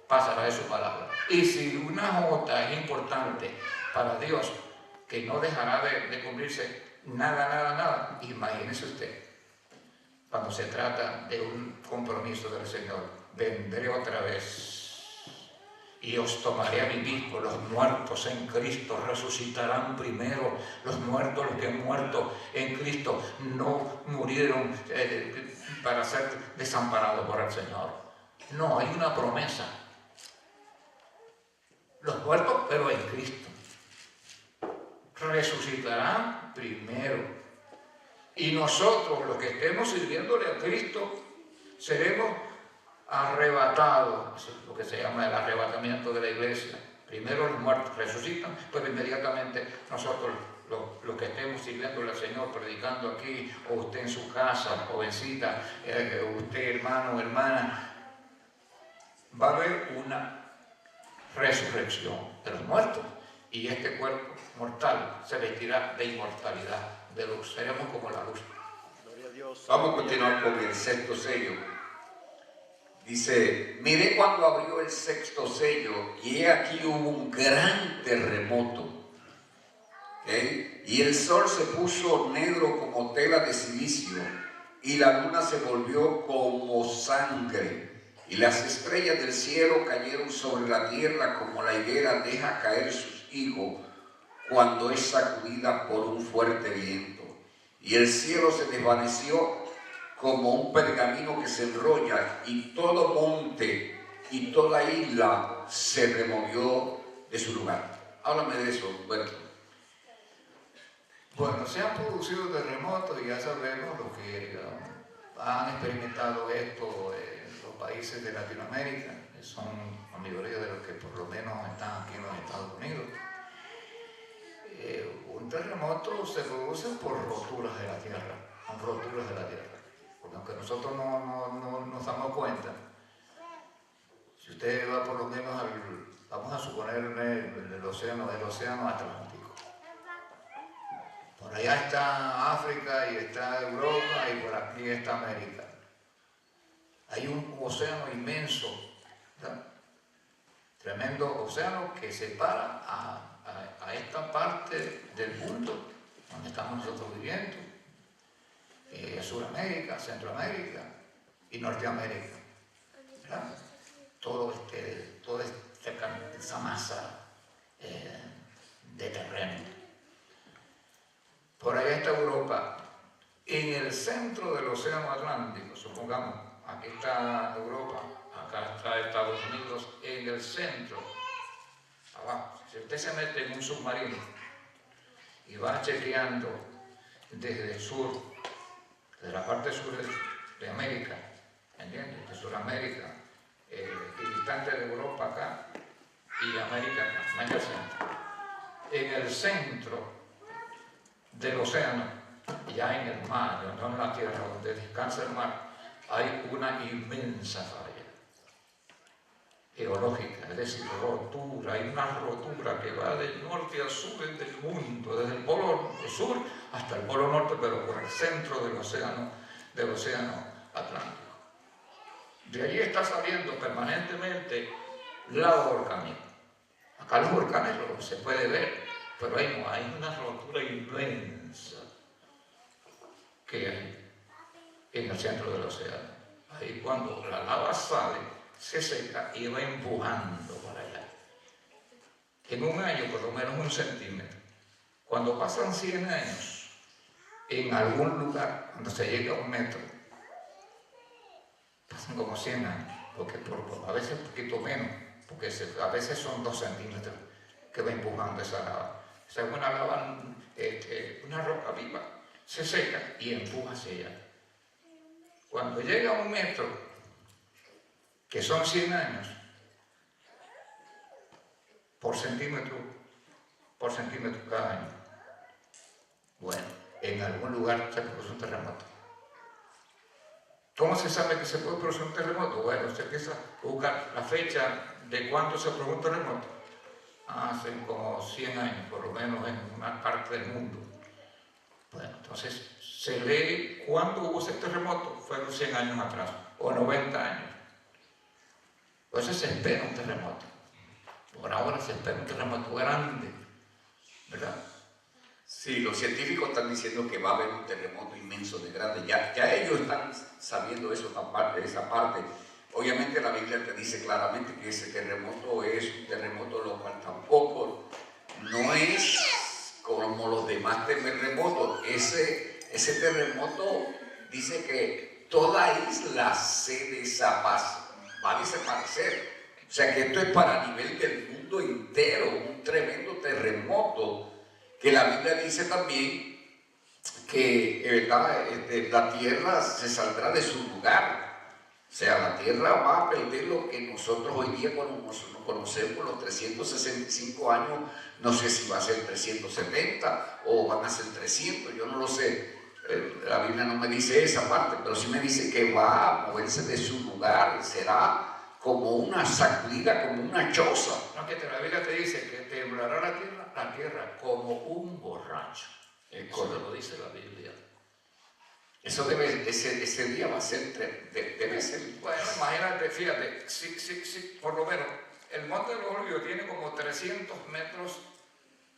pasará de su palabra. Y si una jota es importante para Dios, que no dejará de cumplirse nada, imagínese usted, cuando se trata de un compromiso del Señor: vendré otra vez y os tomaré a vivir. Con los muertos en Cristo resucitarán primero. Los muertos, los que han muerto en Cristo, no murieron para ser desamparados por el Señor. No, hay una promesa. Los muertos, pero en Cristo, resucitarán primero. Y nosotros, los que estemos sirviéndole a Cristo, seremos arrebatados. Eso es lo que se llama el arrebatamiento de la iglesia. Primero los muertos resucitan, pero inmediatamente nosotros, los que estemos sirviéndole al Señor, predicando aquí, o usted en su casa, jovencita, usted hermano o hermana, va a haber una resurrección de los muertos, y este cuerpo mortal se vestirá de inmortalidad, de luz. Seremos como la luz. Gloria a Dios. Vamos a continuar con el 6º sello. Dice: miré cuando abrió el 6º sello, y he aquí hubo un gran terremoto. Y el sol se puso negro como tela de silicio, y la luna se volvió como sangre, y las estrellas del cielo cayeron sobre la tierra como la higuera deja caer sus higos cuando es sacudida por un fuerte viento. Y el cielo se desvaneció como un pergamino que se enrolla, y todo monte y toda isla se removió de su lugar. Háblame de eso, Humberto. Bueno, se han producido terremotos y ya sabemos lo que han experimentado esto en los países de Latinoamérica, que son la mayoría de los que por lo menos están aquí en los Estados Unidos. Un terremoto se produce por roturas de la tierra, porque aunque nosotros no nos damos cuenta, si usted va por lo menos vamos a suponer el océano Atlántico, por allá está África y está Europa y por aquí está América. Hay un océano inmenso, ¿verdad? Tremendo océano que separa a esta parte del mundo donde estamos nosotros viviendo, Sudamérica, Centroamérica y Norteamérica, ¿verdad? Toda esa masa de terreno. Por allá está Europa. En el centro del océano Atlántico, supongamos, aquí está Europa, acá está Estados Unidos, en el centro, abajo. Si usted se mete en un submarino y va chequeando desde el sur, de la parte sur de América, ¿entiendes? De Sudamérica, distante de Europa acá y América acá, América Centro. En el centro del océano, ya en el mar, no en la tierra, donde descansa el mar, hay una inmensa falla geológica, es decir, rotura, hay una rotura que va del norte al sur del mundo, desde el polo sur hasta el polo norte, pero por el centro del océano Atlántico. De allí está saliendo permanentemente lava volcánica. Acá los volcanes se puede ver, pero ahí no, hay una rotura inmensa que hay en el centro del océano. Ahí cuando la lava sale, se seca y va empujando para allá. En un año, por lo menos 1 centímetro. Cuando pasan 100 años, en algún lugar, cuando se llega a 1 metro, pasan como 100 años, porque a veces un poquito menos, porque a veces son 2 centímetros que va empujando esa lava. O sea, una lava, una roca viva, se seca y empuja hacia allá. Cuando llega a 1 metro, que son 100 años, por centímetro cada año. Bueno, en algún lugar se produce un terremoto. ¿Cómo se sabe que se puede producir un terremoto? Bueno, se empieza a buscar la fecha de cuándo se produjo un terremoto. Hace como 100 años, por lo menos en una parte del mundo. Bueno, entonces se lee cuándo hubo ese terremoto, fueron 100 años atrás, o 90 años. Entonces se espera un terremoto. Por ahora se espera un terremoto grande, ¿verdad? Sí, los científicos están diciendo que va a haber un terremoto inmenso de grande. Ya ellos están sabiendo esa parte. Obviamente la Biblia te dice claramente que ese terremoto es un terremoto, lo cual tampoco no es como los demás terremotos. Ese terremoto dice que toda isla va a desaparecer. O sea que esto es para nivel del mundo entero, un tremendo terremoto. Que la Biblia dice también que la tierra se saldrá de su lugar. O sea, la tierra va a perder lo que nosotros hoy día conocemos, los 365 años. No sé si va a ser 370 o van a ser 300, yo no lo sé. La Biblia no me dice esa parte, pero sí me dice que va a moverse de su lugar, será como una sacudida, como una choza. No, que la Biblia te dice que temblará la tierra como un borracho. Eso lo dice la Biblia. Eso ese día va a ser, debe ser. Bueno, imagínate, fíjate, si, por lo menos, el Monte de los Olivos tiene como 300 metros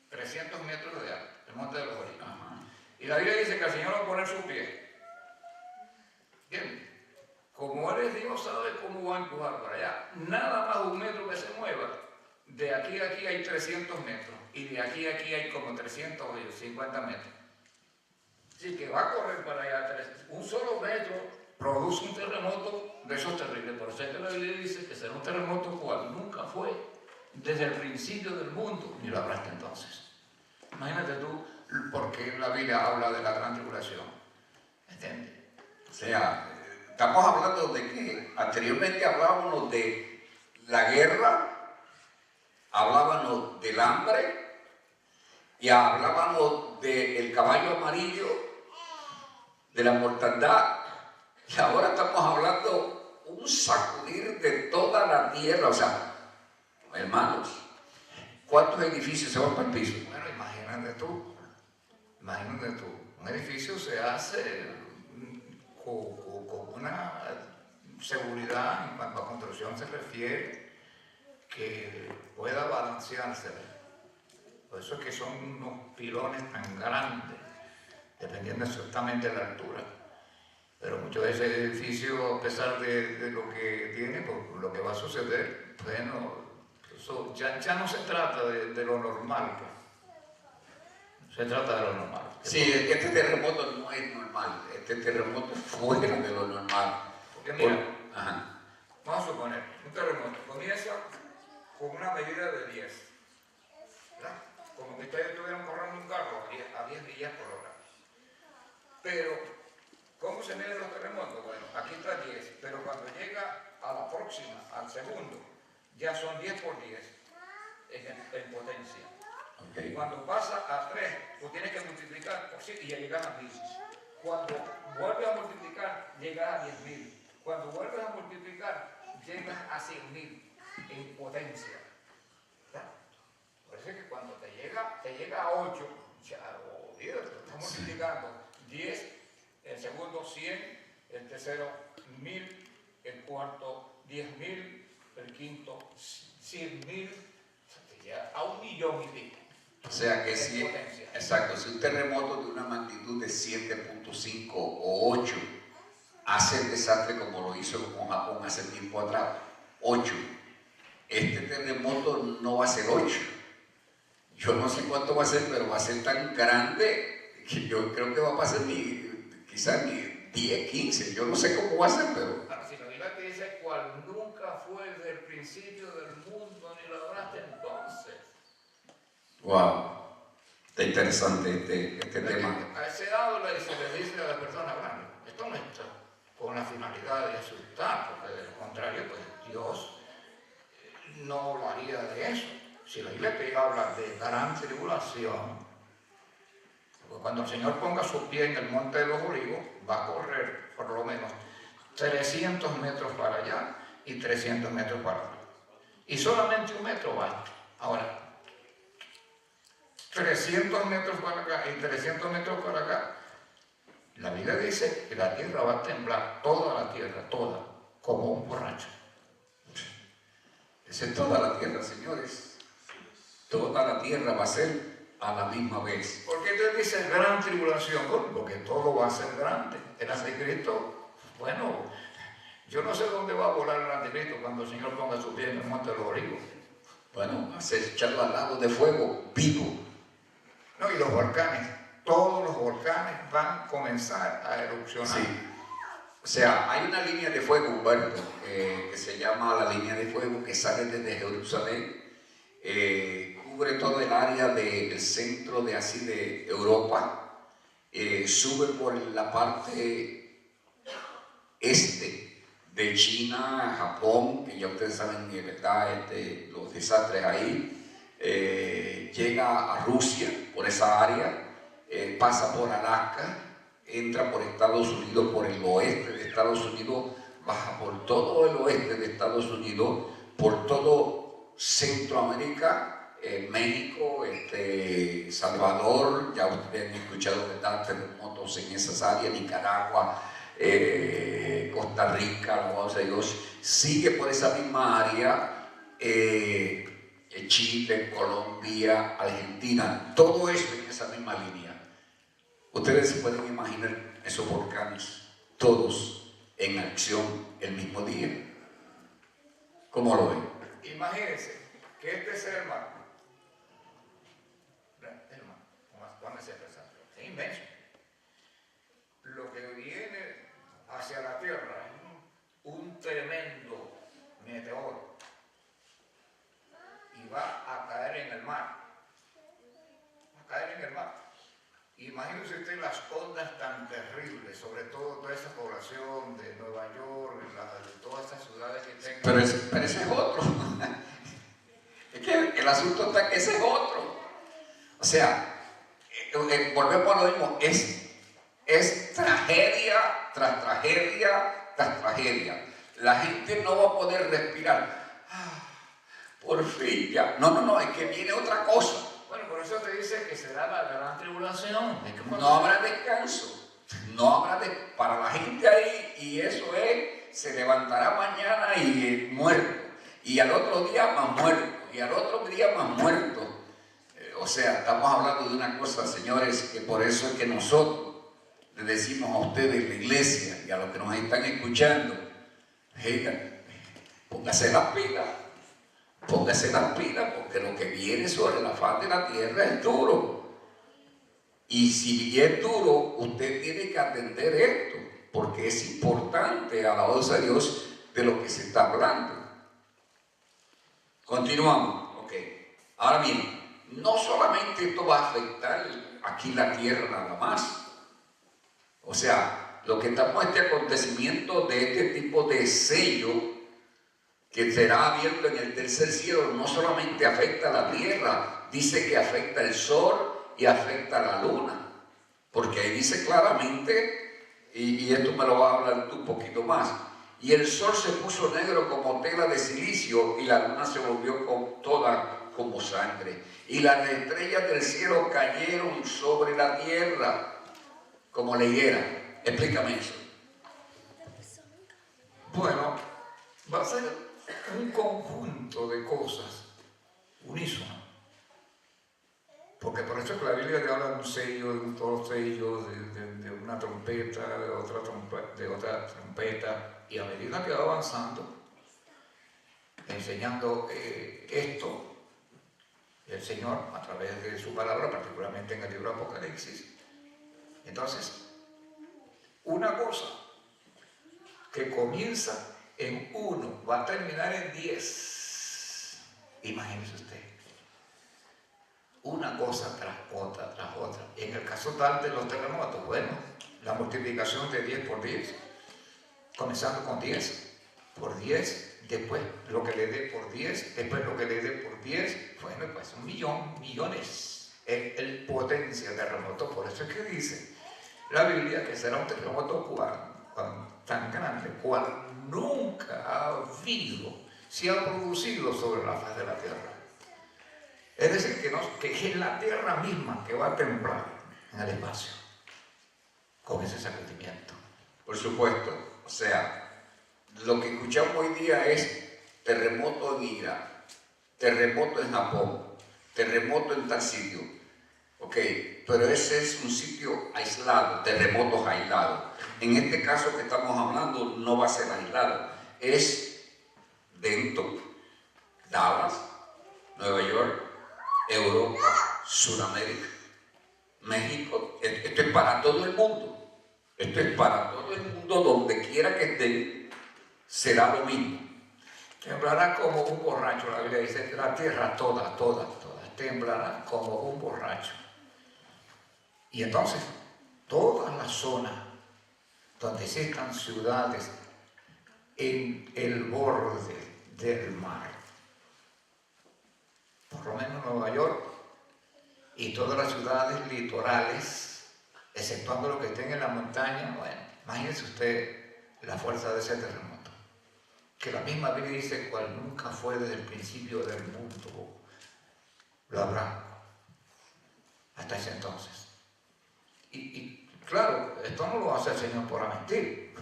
de alto, el Monte de los Olivos. Y la Biblia dice que el Señor va a poner sus pies. Bien. como él es Dios, sabe cómo va a empujar para allá. Nada más un metro que se mueva, de aquí a aquí hay 300 metros y de aquí a aquí hay como 350 metros. Así que va a correr para allá. Un solo metro produce un terremoto de esos terribles. Por eso es que la Biblia dice que será un terremoto cual nunca fue desde el principio del mundo, ni lo habrá hasta entonces. Imagínate tú por qué la Biblia habla de la gran tribulación. ¿Entiendes? O sea, estamos hablando de que anteriormente hablábamos de la guerra, hablábamos del hambre y hablábamos del caballo amarillo, de la mortandad, y ahora estamos hablando un sacudir de toda la tierra. O sea, hermanos, ¿cuántos edificios se van para el piso? Bueno, imagínate tú, un edificio se hace con una seguridad en cuanto a construcción se refiere que pueda balancearse. Por eso es que son unos pilones tan grandes, dependiendo exactamente de la altura. Pero muchos de esos edificios, a pesar de lo que tiene, pues lo que va a suceder, bueno, eso ya no se trata de lo normal, pues. Se trata de lo normal. Sí, este terremoto no es normal, este terremoto es fuera de lo normal. Porque mira, vamos a suponer, un terremoto comienza con una medida de 10, ¿verdad? Como que ustedes estuvieran corriendo un carro a 10 millas por hora. Pero, ¿cómo se miden los terremotos? Bueno, aquí está 10, pero cuando llega a la próxima, al segundo, ya son 10 por 10 en potencia. Okay. Cuando pasa a 3, tú tienes que multiplicar por 7 y ya llegas a 1000. Cuando vuelves a multiplicar, llegas a 10.000. Cuando vuelves a multiplicar, llegas a 100.000 en potencia. ¿Verdad? Por eso es que cuando te llega a 8, ya, Dios, te estás multiplicando 10, el segundo 100, el tercero 1000, el cuarto 10.000, el quinto 100.000, ya a 1.000.000 y pico. O sea que si, exacto, si un terremoto de una magnitud de 7.5 o 8 hace el desastre como lo hizo con Japón hace tiempo atrás, 8, este terremoto no va a ser 8. Yo no sé cuánto va a ser, pero va a ser tan grande que yo creo que va a pasar quizás ni 10, 15. Yo no sé cómo va a ser, pero... Si la Biblia te dice cual nunca fue desde el principio del mundo, ni lo habrá hasta entonces. Wow, está interesante este tema. A ese lado se le dice a la persona, bueno, esto no está con la finalidad de asustar, porque de lo contrario, pues Dios no lo haría de eso. Si la Biblia te habla de gran tribulación, porque cuando el Señor ponga su pie en el monte de los olivos, va a correr por lo menos 300 metros para allá y 300 metros para acá. Y solamente un metro basta. Ahora, 300 metros para acá y 300 metros para acá, la Biblia dice que la tierra va a temblar, toda la tierra, toda, como un borracho. Esa es toda la tierra, señores. Toda la tierra va a ser a la misma vez. ¿Por qué te dice gran tribulación? Porque todo va a ser grande. El anticristo, bueno, yo no sé dónde va a volar el anticristo cuando el Señor ponga su pie en el monte de los olivos. Bueno, va a ser echado al lago de fuego, vivo. No, y los volcanes, todos los volcanes van a comenzar a erupcionar. Sí. O sea, hay una línea de fuego, Humberto, que se llama la línea de fuego, que sale desde Jerusalén, cubre todo el área del centro de Europa, sube por la parte este de China, Japón, que ya ustedes saben, ¿verdad? Los desastres ahí. Llega a Rusia por esa área, pasa por Alaska, entra por Estados Unidos, por el oeste de Estados Unidos, baja por todo el oeste de Estados Unidos, por todo Centroamérica, México, Salvador, ya ustedes han escuchado de tantos terremotos en esas áreas, Nicaragua, Costa Rica, alabado sea Dios, sigue por esa misma área, Chile, Colombia, Argentina, todo eso en esa misma línea. Ustedes se pueden imaginar esos volcanes, todos en acción el mismo día. ¿Cómo lo ven? Imagínense que este ser humano, pónganse a pensar, es inmenso. Lo que viene hacia la Tierra es un tremendo meteoro y va a caer en el mar. Va a caer en el mar. Imagínense usted las ondas tan terribles, sobre todo toda esa población de Nueva York, de todas estas ciudades que tengan. Pero ese es otro. Es que el asunto está que ese es otro. O sea, volvemos a lo mismo, es tragedia tras tragedia tras tragedia. La gente no va a poder respirar. Por fin ya. No, es que viene otra cosa. Bueno, por eso te dice que será la gran tribulación. No habrá descanso. No habrá para la gente ahí, y eso es, se levantará mañana y muerto. Y al otro día más muerto. Y al otro día más muerto. O sea, estamos hablando de una cosa, señores, que por eso es que nosotros le decimos a ustedes, la iglesia, y a los que nos están escuchando, hey, póngase las pilas. Póngase las pilas, porque lo que viene sobre la faz de la tierra es duro. Y si es duro, usted tiene que atender esto, porque es importante, alabados a Dios, de lo que se está hablando. Continuamos. Ok. Ahora bien, no solamente esto va a afectar aquí la tierra nada más. O sea, lo que estamos en este acontecimiento de este tipo de sello que será abierto en el tercer cielo, no solamente afecta a la tierra, dice que afecta el sol y afecta a la luna, porque ahí dice claramente, y esto me lo va a hablar tú un poquito más, y el sol se puso negro como tela de silicio y la luna se volvió toda como sangre, y las estrellas del cielo cayeron sobre la tierra como la higuera. Explícame eso. Bueno, va a ser un conjunto de cosas unísono, porque por eso es que la Biblia te habla de un sello, de un todo sello, de una trompeta, de otra trompeta, y a medida que va avanzando, enseñando esto, el Señor, a través de su palabra, particularmente en el libro Apocalipsis, entonces, una cosa que comienza en 1, va a terminar en 10. Imagínese usted. Una cosa tras otra, tras otra. En el caso tal de los terremotos, bueno, la multiplicación de 10 por 10, comenzando con 10 por 10, después lo que le dé por 10, después lo que le dé por 10, bueno, pues 1 millón, millones. Es el potencia de terremoto, por eso es que dice la Biblia que será un terremoto tan grande, cual nunca ha habido, se ha producido sobre la faz de la tierra. Es decir, que es la tierra misma que va a temblar en el espacio con ese sacudimiento. Por supuesto, o sea, lo que escuchamos hoy día es terremoto en Irak, terremoto en Japón, terremoto en tal sitio. Ok, pero ese es un sitio aislado, terremotos aislados. En este caso que estamos hablando no va a ser aislado, es dentro, Dallas, Nueva York, Europa, Sudamérica, México. Esto es para todo el mundo. Esto es para todo el mundo, donde quiera que estén, será lo mismo. Temblará como un borracho, la Biblia dice que la tierra toda, temblará como un borracho. Y entonces, toda la zona donde existan ciudades en el borde del mar, por lo menos Nueva York y todas las ciudades litorales, exceptuando lo que estén en la montaña, bueno, imagínese usted la fuerza de ese terremoto, que la misma Biblia dice cual nunca fue desde el principio del mundo, lo habrá hasta ese entonces. Y claro, esto no lo hace el Señor por mentir.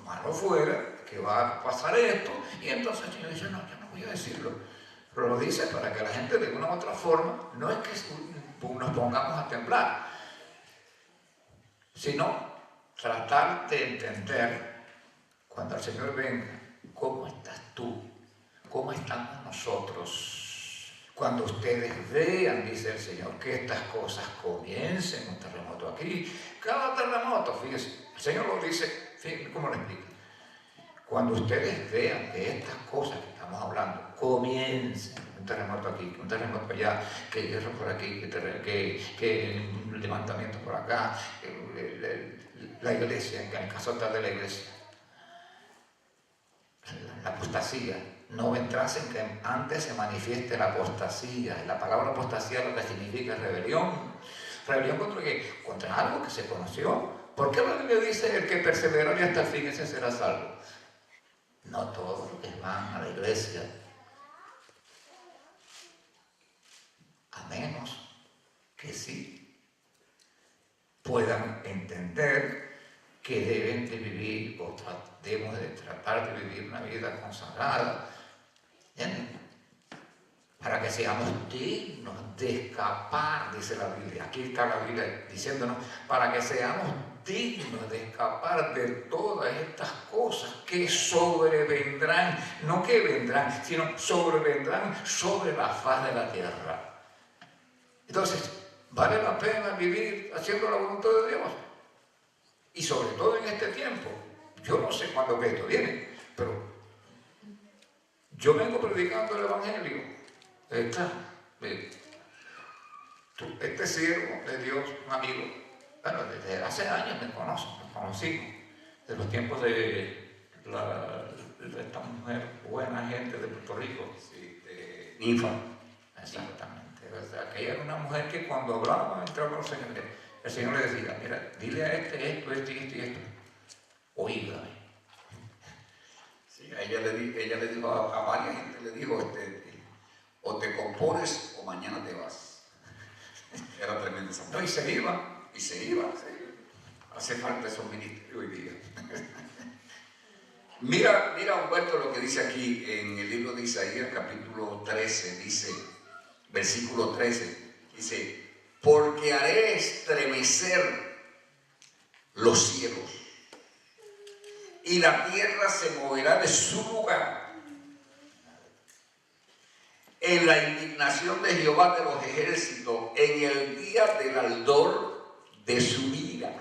Malo fuera que va a pasar esto, y entonces el Señor dice, no, yo no voy a decirlo. Pero lo dice para que la gente de una u otra forma, no es que nos pongamos a temblar, sino tratar de entender cuando el Señor venga, ¿cómo estás tú? ¿Cómo estamos nosotros? Cuando ustedes vean, dice el Señor, que estas cosas comiencen, un terremoto aquí, cada terremoto, fíjense, el Señor lo dice, fíjense cómo lo explica. Cuando ustedes vean que estas cosas que estamos hablando comiencen, un terremoto aquí, un terremoto allá, que guerra por aquí, que levantamiento por acá, la iglesia, en el caso tal de la iglesia, la apostasía, no vendrá sin que antes se manifieste la apostasía. La palabra apostasía lo que significa es rebelión. ¿Rebelión contra qué? Contra algo que se conoció. ¿Por qué la Biblia dice el que persevera hasta el fin ese será salvo? No todos los que van a la iglesia, a menos que sí puedan entender que deben de vivir o debemos de tratar de vivir una vida consagrada, ¿entienden? Para que seamos dignos de escapar, dice la Biblia. Aquí está la Biblia diciéndonos, para que seamos dignos de escapar de todas estas cosas que sobrevendrán, no que vendrán, sino sobrevendrán sobre la faz de la tierra. Entonces, ¿vale la pena vivir haciendo la voluntad de Dios? Y sobre todo en este tiempo. Yo no sé cuándo esto viene, pero yo vengo predicando el Evangelio. Este siervo de Dios, un amigo, bueno, desde hace años me conocimos, de los tiempos de esta mujer, buena gente de Puerto Rico, sí, de Ninfa. Exactamente. O sea, que ella era una mujer que cuando hablaba, entraba al Señor, el Señor le decía, mira, dile a esto y esto. Oígame. Sí, ella le dijo a varias gente, le dijo, o te compones o mañana te vas. Era tremendo esa mujer. No, y se iba. Y se iba, sí. Hace falta esos ministerios hoy día. Mira, Humberto, lo que dice aquí en el libro de Isaías, capítulo 13, dice, versículo 13, dice, porque haré estremecer los cielos y la tierra se moverá de su lugar en la indignación de Jehová de los ejércitos, en el día del ardor de su ira.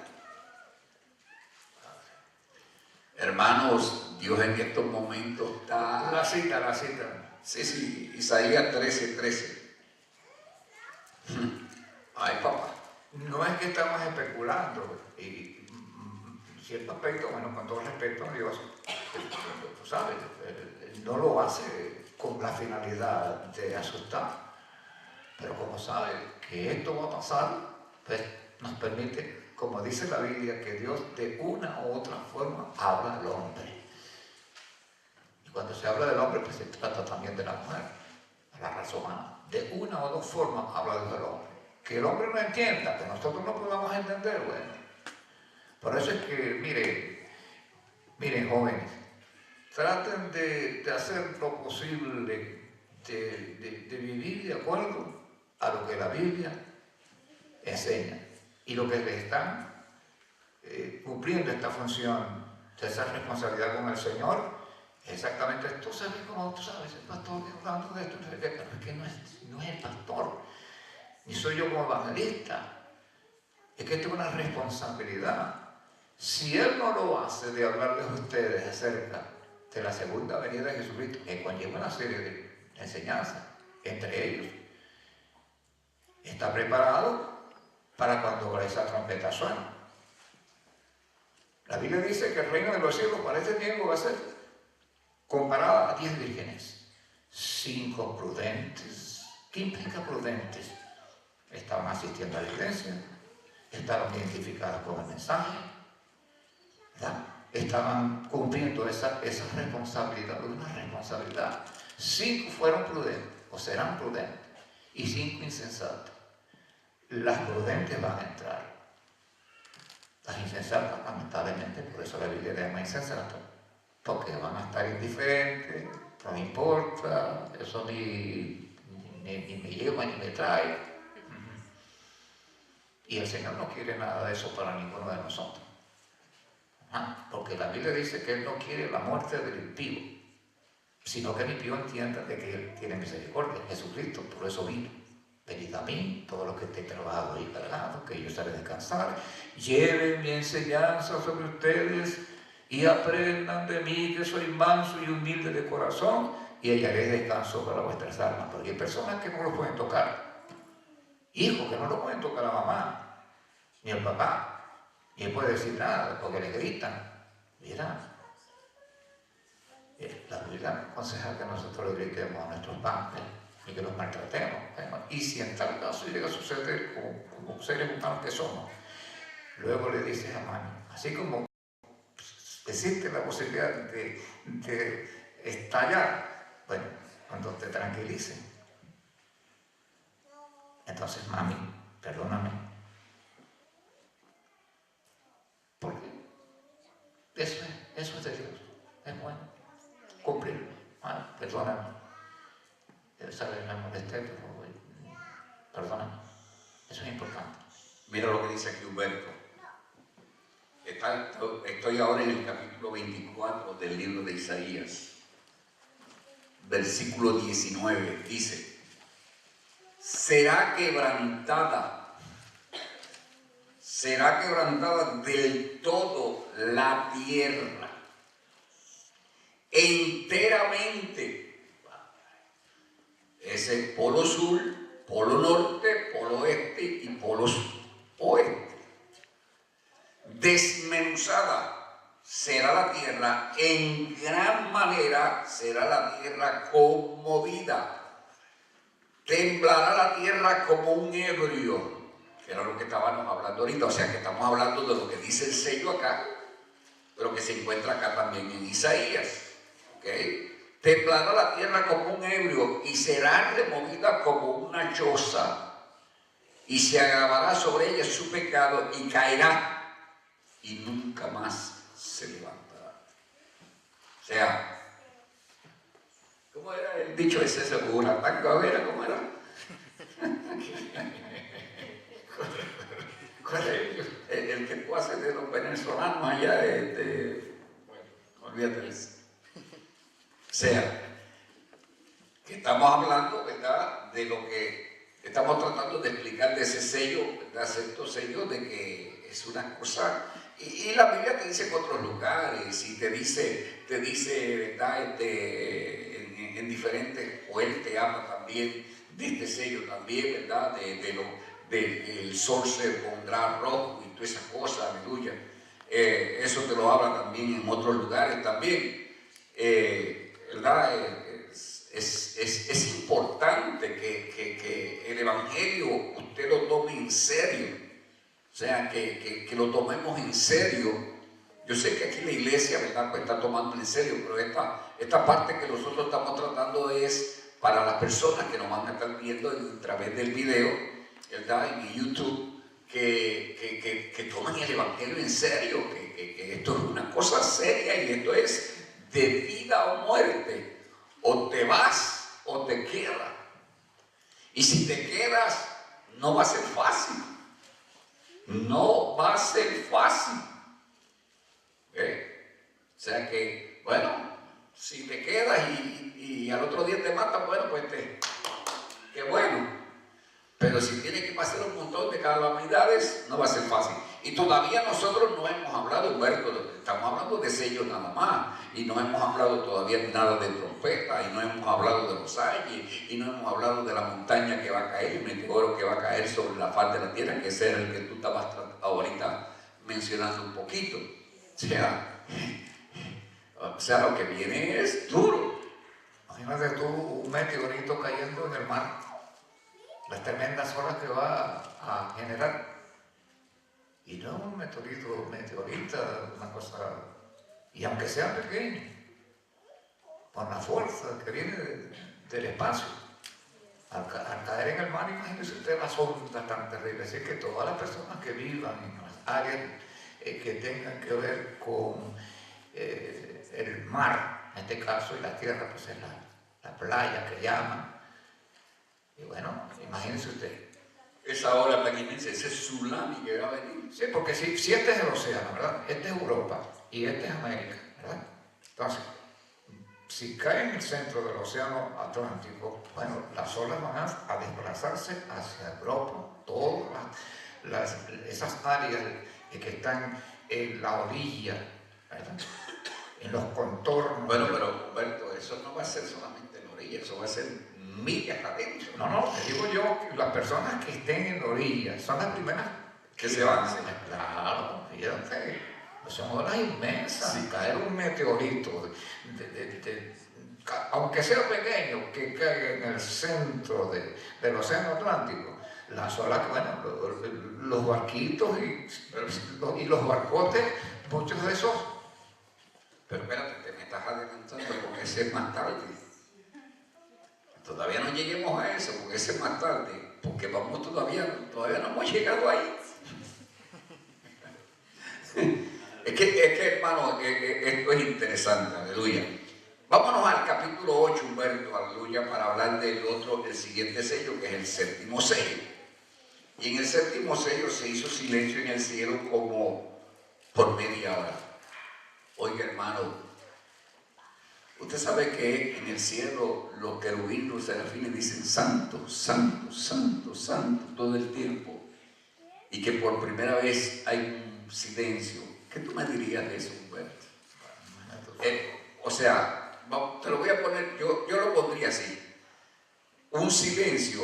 Hermanos, Dios en estos momentos está... La cita. Sí, Isaías 13. Ay, papá. No es que estamos especulando, y cierto aspecto, bueno, con todo respeto a Dios, tú sabes, Él no lo hace con la finalidad de asustar, pero como sabe que esto va a pasar, pues nos permite, como dice la Biblia, que Dios de una u otra forma habla al hombre. Y cuando se habla del hombre, pues se trata también de la mujer, de la raza humana. De una o dos formas habla del hombre. Que el hombre no entienda, que nosotros no podamos entender, bueno. Por eso es que, miren jóvenes, traten de hacer lo posible, de vivir de acuerdo a lo que la Biblia enseña. Y lo que le están cumpliendo esta función, de esa responsabilidad con el Señor, exactamente, tú sabes, el pastor hablando de esto, pero es que no es el pastor, ni soy yo como evangelista. Es que tengo una responsabilidad. Si Él no lo hace de hablarles a ustedes acerca de la segunda venida de Jesucristo, que conlleva una serie de enseñanzas, entre ellos, está preparado para cuando esa trompeta suena. La Biblia dice que el reino de los cielos para este tiempo va a ser comparado a 10 vírgenes, 5 prudentes. ¿Qué implica prudentes? Estaban asistiendo a la iglesia, estaban identificados con el mensaje, ¿verdad? Estaban cumpliendo esa responsabilidad, una responsabilidad. 5 fueron prudentes, o serán prudentes, y 5 insensatos. Las prudentes van a entrar. Las insensatas, lamentablemente, por eso la Biblia llama insensatos, porque van a estar indiferentes, no me importa, eso ni me lleva ni me trae. Y el Señor no quiere nada de eso para ninguno de nosotros. Porque porque la Biblia dice que Él no quiere la muerte del impío, sino que el impío entienda de que Él tiene misericordia. Jesucristo por eso vino. Venid a mí, todos los que estén trabajados y cargados, que yo os haré descansar. Lleven mi enseñanza sobre ustedes y aprendan de mí, que soy manso y humilde de corazón, y hallaré descanso para vuestras almas. Porque hay personas que no lo pueden tocar. Hijos que no lo pueden tocar a la mamá, ni al papá. Y él puede decir nada, porque le gritan. Mira, la Biblia aconseja que nosotros le gritemos a nuestros padres y que los maltratemos. Bueno, y si en tal caso llega a suceder como seres humanos que somos, luego le dices a mami, así como existe la posibilidad de estallar, bueno, cuando te tranquilicen, entonces mami, perdóname, porque eso es de Dios, es bueno, cumplir, perdóname, sabes, me molesté, pero perdóname, eso es importante. Mira lo que dice aquí Humberto. Estoy ahora en el capítulo 24 del libro de Isaías, versículo 19, dice: será quebrantada del todo la tierra, enteramente. Ese polo sur, polo norte, polo este y polo oeste. Desmenuzada será la tierra, en gran manera será la tierra conmovida. Temblará la tierra como un ebrio, que era lo que estábamos hablando ahorita. O sea que estamos hablando de lo que dice el sello acá, pero que se encuentra acá también en Isaías. ¿Okay? Temblará la tierra como un ebrio y será removida como una choza, y se agravará sobre ella su pecado y caerá y nunca más se levantará. O sea, ¿cómo era el dicho ese? Segura tanga, ¿cómo era? ¿Cuál es el que tú haces de los venezolanos allá? Bueno, olvídate de eso. O sea, que estamos hablando, ¿verdad?, de lo que estamos tratando de explicar de ese sello, ¿verdad?, cierto sello de que es una cosa. Y la Biblia te dice en otros lugares, y te dice, ¿verdad?, en diferentes, o Él te habla también de este sello también, ¿verdad?, el sol se pondrá rojo y todas esas cosas, aleluya. Eso te lo habla también en otros lugares también, ¿verdad? Es importante que el Evangelio usted lo tome en serio. O sea, que lo tomemos en serio. Yo sé que aquí la iglesia, ¿verdad?, pues está tomando en serio, pero esta parte que nosotros estamos tratando es para las personas que nos van a estar viendo a través del video, ¿verdad?, en YouTube, que tomen el Evangelio en serio, que esto es una cosa seria y esto es de vida o muerte. O te vas o te quedas. Y si te quedas, no va a ser fácil. No va a ser fácil. O sea que, bueno, si te quedas y al otro día te matan, bueno, pues qué bueno. Pero si tienes que pasar un montón de calamidades, no va a ser fácil. Y todavía nosotros no hemos hablado, Humberto, estamos hablando de sellos nada más. Y no hemos hablado todavía nada de trompeta, y no hemos hablado de los aires, y no hemos hablado de la montaña que va a caer, el meteoro que va a caer sobre la faz de la tierra, que ese era el que tú estabas ahorita mencionando un poquito. O sea, lo que viene es duro. Imagínate tú un meteorito cayendo en el mar, las tremendas olas que va a generar. Y no un meteorita, una cosa, y aunque sea pequeño, con la fuerza que viene del espacio, al caer en el mar, imagínese usted las ondas tan terribles. Así que todas las personas que vivan en las áreas que tengan que ver con el mar, en este caso, y la tierra, pues es la playa que llaman. Y bueno, imagínese usted. Esa ola tan inmensa, ese tsunami que va a venir. Sí, porque si este es el océano, ¿verdad? Este es Europa. y este es América, ¿verdad? Entonces, si cae en el centro del océano Atlántico, bueno, las olas van a desplazarse hacia Europa, todas esas áreas que están en la orilla, ¿verdad? En los contornos. Bueno, pero Humberto, eso no va a ser solamente en la orilla, eso va a ser millas adentro. No, te digo yo, que las personas que estén en la orilla son las primeras que se van. Claro, fíjate, son olas inmensas. Sí. Caer un meteorito, aunque sea pequeño, que caiga en el centro del océano Atlántico, las olas, bueno, los barquitos y los barcotes, muchos de esos. Pero espérate, te me estás adelantando porque ese es más tarde. Todavía no lleguemos a eso, porque ese es más tarde, porque vamos todavía no hemos llegado ahí. Es que hermano, esto es interesante, aleluya. Vámonos al capítulo 8, Humberto, aleluya, para hablar del siguiente sello, que es el séptimo sello. Y en el séptimo sello se hizo silencio en el cielo como por media hora. Oiga, hermano, usted sabe que en el cielo los querubines, los serafines dicen santo, santo, santo, santo todo el tiempo, y que por primera vez hay un silencio. ¿Qué tú me dirías de eso, Humberto? O sea, te lo voy a poner, yo lo pondría así: un silencio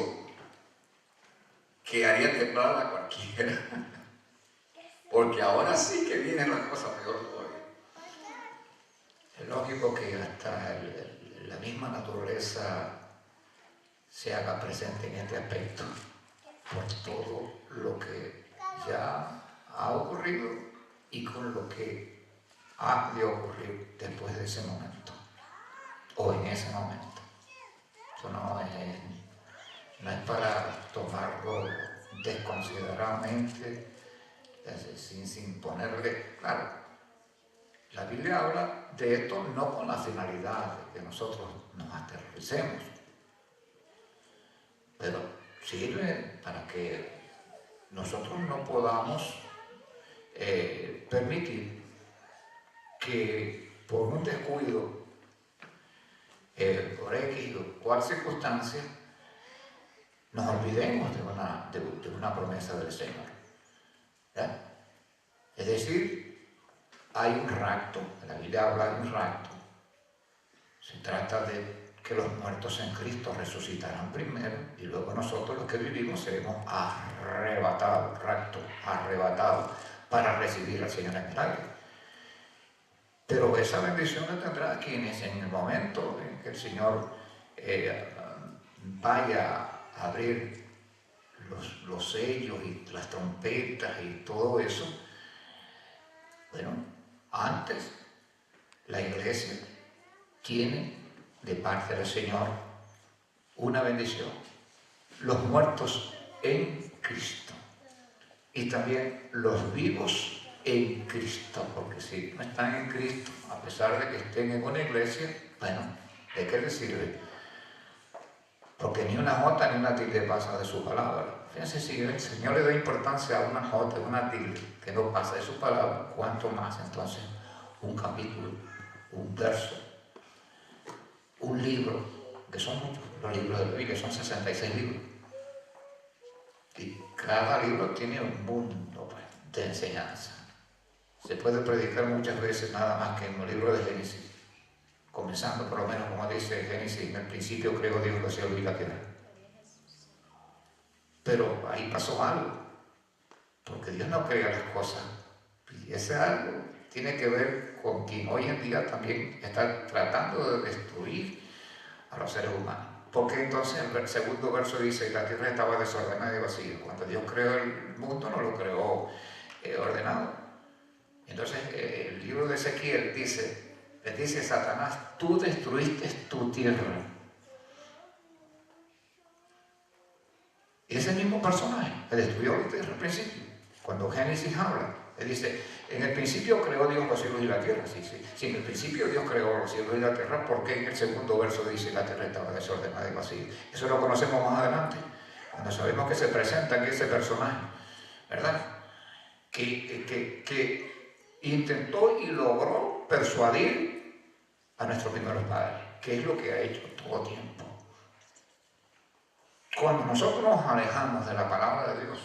que haría temblar a cualquiera, porque ahora sí que viene la cosa peor todavía. Es lógico que hasta la misma naturaleza se haga presente en este aspecto, por todo lo que ya ha ocurrido y con lo que ha de ocurrir después de ese momento, o en ese momento. Eso no es para tomarlo desconsideradamente, sin ponerle, claro. La Biblia habla de esto no con la finalidad de que nosotros nos aterricemos, pero sirve para que nosotros no podamos permitir que por un descuido, por X o cual circunstancia, nos olvidemos de una promesa del Señor. ¿Verdad? Es decir, hay un rapto, en la Biblia habla de un rapto. Se trata de que los muertos en Cristo resucitarán primero y luego nosotros los que vivimos seremos arrebatados, rapto, arrebatados, para recibir al Señor en el aire. Pero esa bendición la tendrá quienes en el momento en que el Señor vaya a abrir los sellos y las trompetas y todo eso. Bueno, antes la iglesia tiene de parte del Señor una bendición: los muertos en Cristo y también los vivos en Cristo, porque si no están en Cristo, a pesar de que estén en una iglesia, bueno, ¿de qué les sirve? Porque ni una jota ni una tilde pasa de su palabra. Fíjense, si el Señor le da importancia a una jota, a una tilde que no pasa de su palabra, ¿cuánto más entonces un capítulo, un verso, un libro, que son muchos los libros de la Biblia, son 66 libros? Y cada libro tiene un mundo de enseñanza. Se puede predicar muchas veces nada más que en el libro de Génesis, comenzando por lo menos como dice Génesis: en el principio creó Dios los cielos y la tierra. Pero ahí pasó algo, porque Dios no crea las cosas, y ese algo tiene que ver con quien hoy en día también está tratando de destruir a los seres humanos. Porque entonces el segundo verso dice: la tierra estaba desordenada y vacía. Cuando Dios creó el mundo no lo creó ordenado. Entonces el libro de Ezequiel le dice a Satanás: tú destruiste tu tierra. Y ese mismo personaje que destruyó la tierra al principio, cuando Génesis habla, le dice: en el principio creó Dios los cielos y la tierra. Si en el principio Dios creó los cielos y la tierra, ¿por qué en el segundo verso dice: la tierra estaba desordenada y vacía? Eso lo conocemos más adelante, cuando sabemos que se presenta en ese personaje, ¿verdad? Que intentó y logró persuadir a nuestros primeros padres, que es lo que ha hecho todo tiempo. Cuando nosotros nos alejamos de la palabra de Dios,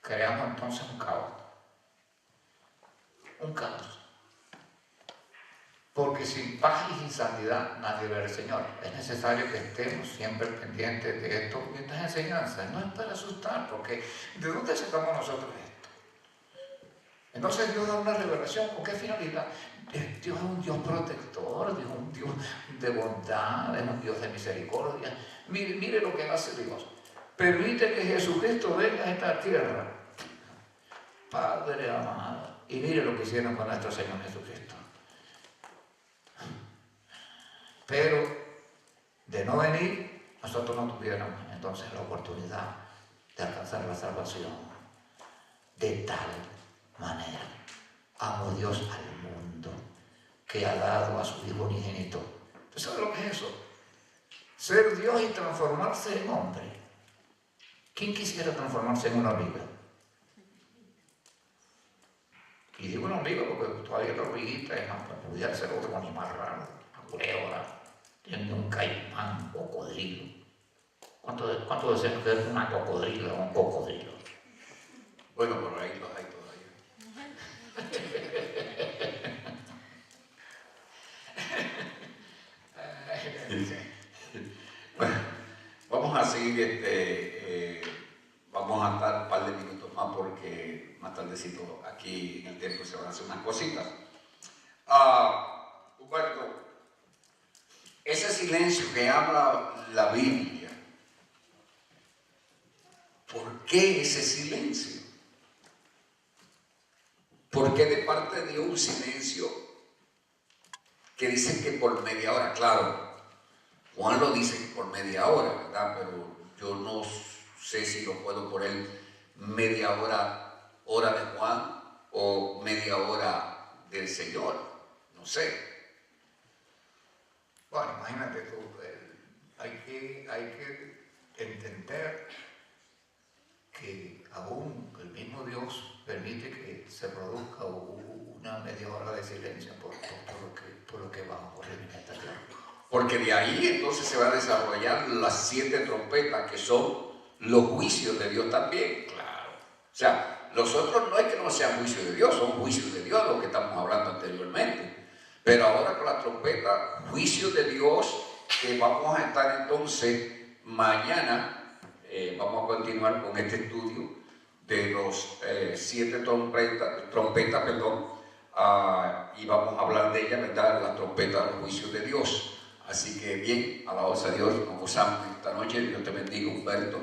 creamos entonces un caos. Un caos. Porque sin paz y sin santidad nadie verá al Señor. Es necesario que estemos siempre pendientes de esto y estas enseñanzas. No es para asustar, porque ¿de dónde sacamos nosotros esto? Entonces Dios da una revelación. ¿Con qué finalidad? Dios es un Dios protector, Dios es un Dios de bondad, es un Dios de misericordia. Mire lo que hace Dios. Permite que Jesucristo venga a esta tierra. Padre amado. Y mire lo que hicieron con nuestro Señor Jesucristo. Pero de no venir, nosotros no tuviéramos entonces la oportunidad de alcanzar la salvación. De tal manera amó Dios al mundo que ha dado a su Hijo unigénito. ¿Tú sabes lo que es eso? Ser Dios y transformarse en hombre. ¿Quién quisiera transformarse en una hormiga? Y digo una hormiga porque todavía la hormiguita es más, pudiera ser otro animal raro, una culebra, tiene un caimán, un cocodrilo. ¿Cuánto desean que es una cocodrila o un cocodrilo? Bueno, por ahí los hay todavía. Bueno, vamos a seguir, vamos a estar un par de minutos más porque más tardecito aquí en el templo se van a hacer unas cositas. Humberto, ese silencio que habla la Biblia, ¿por qué ese silencio? ¿Por qué de parte de Dios un silencio que dicen que por media hora? Claro, Juan lo dice que por media hora, ¿verdad? Pero yo no sé si lo puedo poner media hora, hora de Juan, o media hora del Señor, no sé. Bueno, imagínate tú, hay que entender que aún el mismo Dios permite que se produzca una media hora de silencio por lo que va a ocurrir en esta tierra. Porque de ahí entonces se va a desarrollar las 7 trompetas, que son los juicios de Dios también. Claro. O sea, los otros no es que no sean juicios de Dios, son juicios de Dios, lo que estamos hablando anteriormente. Pero ahora con la trompeta, juicios de Dios, que vamos a estar entonces mañana, vamos a continuar con este estudio de los 7 trompetas, y vamos a hablar de ella, ¿verdad? La trompeta de los juicios de Dios. Así que bien, alabados a Dios, nos gozamos esta noche. Dios te bendiga, Humberto.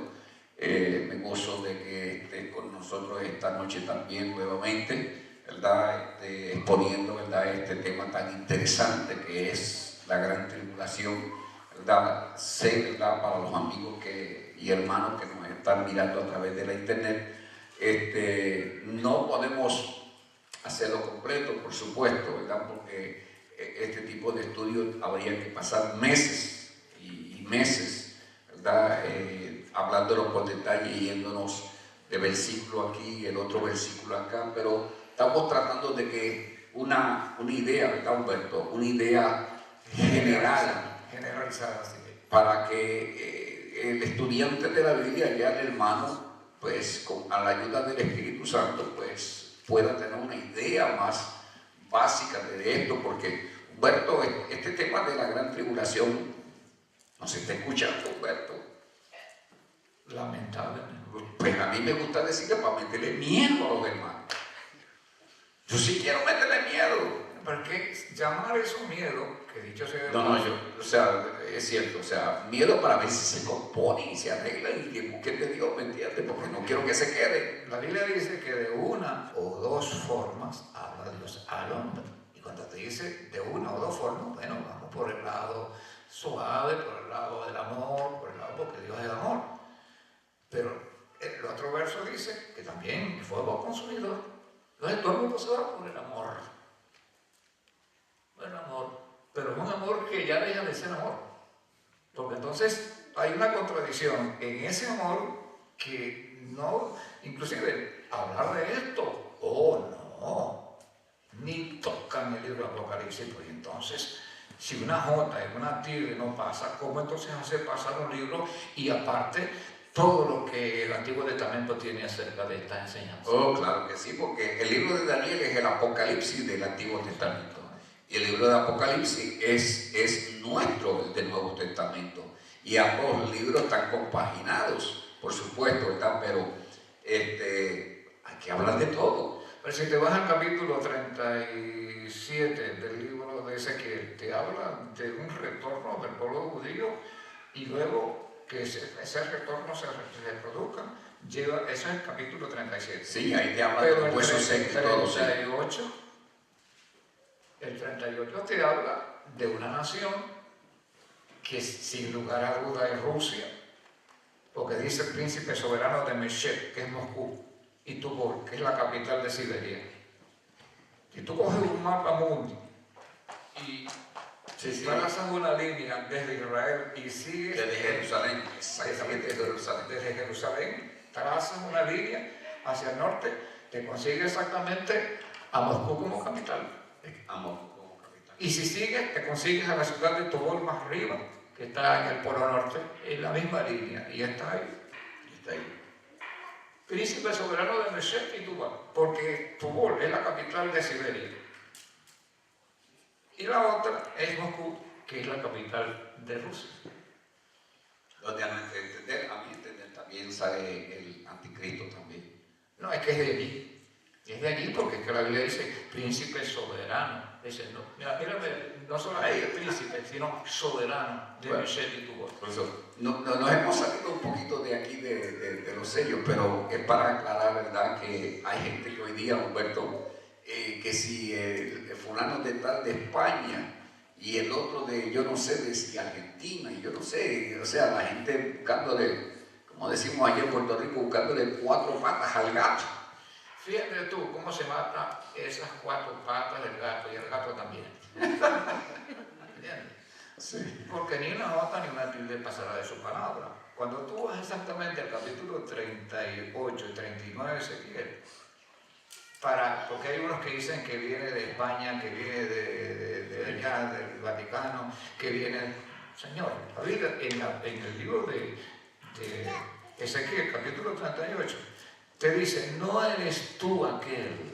Me gozo de que estés con nosotros esta noche también nuevamente, ¿verdad? Exponiendo, ¿verdad?, este tema tan interesante que es la gran tribulación, ¿verdad? Sé, ¿verdad?, para los amigos y hermanos que nos están mirando a través de la internet, no podemos hacerlo completo, por supuesto, ¿verdad? Porque este tipo de estudios habría que pasar meses y meses, ¿verdad? Hablándonos por detalle, yéndonos de versículo aquí, el otro versículo acá, pero estamos tratando de que una idea, ¿verdad, Humberto? Una idea generalizada, sí. Para que el estudiante de la Biblia, ya el hermano, pues a la ayuda del Espíritu Santo, pues pueda tener una idea más básica de esto, porque Humberto, este tema de la gran tribulación no se está escuchando, Humberto. Lamentablemente. Pues a mí me gusta decirle para meterle miedo a los hermanos. Yo sí quiero meterle miedo. Porque llamar eso miedo, que dicho sea... O sea, es cierto, o sea, miedo para ver si se componen y se arreglan y que busquen de Dios, ¿me entiendes? Porque no quiero que se quede. La Biblia dice que de una o dos formas habla Dios al hombre. Y cuando te dice de una o dos formas, bueno, vamos por el lado suave, por el lado del amor, por el lado porque Dios es amor. Pero el otro verso dice que también el fuego consumidor. Entonces todo el mundo se va por el amor. El amor, pero es un amor que ya deja de ser amor. Porque entonces hay una contradicción en ese amor que no, inclusive hablar de esto, oh no, ni tocan el libro de Apocalipsis. Pues entonces, si una J y una tilde no pasa, ¿cómo entonces hace pasar un libro? Y aparte, todo lo que el Antiguo Testamento tiene acerca de esta enseñanza. Oh, claro que sí, porque el libro de Daniel es el Apocalipsis del Antiguo Testamento. Y el libro de Apocalipsis es nuestro, el del Nuevo Testamento. Y ambos libros están compaginados, por supuesto, ¿verdad? Pero hay que hablar de todo. Pero si te vas al capítulo 37 del libro de Ezequiel, te habla de un retorno del pueblo judío y luego que ese retorno se reproduzca. Ese es el capítulo 37. Sí, ahí te habla de los huesos secos y todo. El 38 te habla de una nación que sin lugar a duda es Rusia, porque dice el príncipe soberano de Meshech, que es Moscú, y Tubal, que es la capital de Siberia. Si tú coges un mapa mundi y trazas una línea desde Israel y sigues desde Jerusalén, exactamente desde Jerusalén. Desde Jerusalén trazas una línea hacia el norte, te consigues exactamente a Moscú como capital. Y si sigues, te consigues a la ciudad de Tubal más arriba, que está en el polo norte, en la misma línea, y está ahí. Príncipe soberano de Meshech y Tubal, porque Tubal es la capital de Siberia. Y la otra es Moscú, que es la capital de Rusia. Donde a mi entender también sale el anticristo también. No, es que es de allí. Es de allí porque es que la Biblia dice príncipe soberano. Dice, no, mírame, no solamente príncipe, sino soberano de Meshech y Tubal. Por eso, nos hemos salido un poquito de aquí de los sellos, pero es para aclarar, ¿verdad?, que hay gente que hoy día, Humberto, que si el fulano de tal de España y el otro de, yo no sé, de Argentina, y yo no sé, o sea, la gente buscándole, como decimos allá en Puerto Rico, buscándole 4 patas al gato. Fíjate tú cómo se mata esas 4 patas del gato y el gato también. ¿Entiendes? Sí. Porque ni una nota ni una tilde pasará de su palabra. Cuando tú vas exactamente al capítulo 38 y 39 de Ezequiel, porque hay unos que dicen que viene de España, que viene de allá, del Vaticano, que viene... Señor, la Biblia, en el libro de Ezequiel, capítulo 38, te dice, no eres tú aquel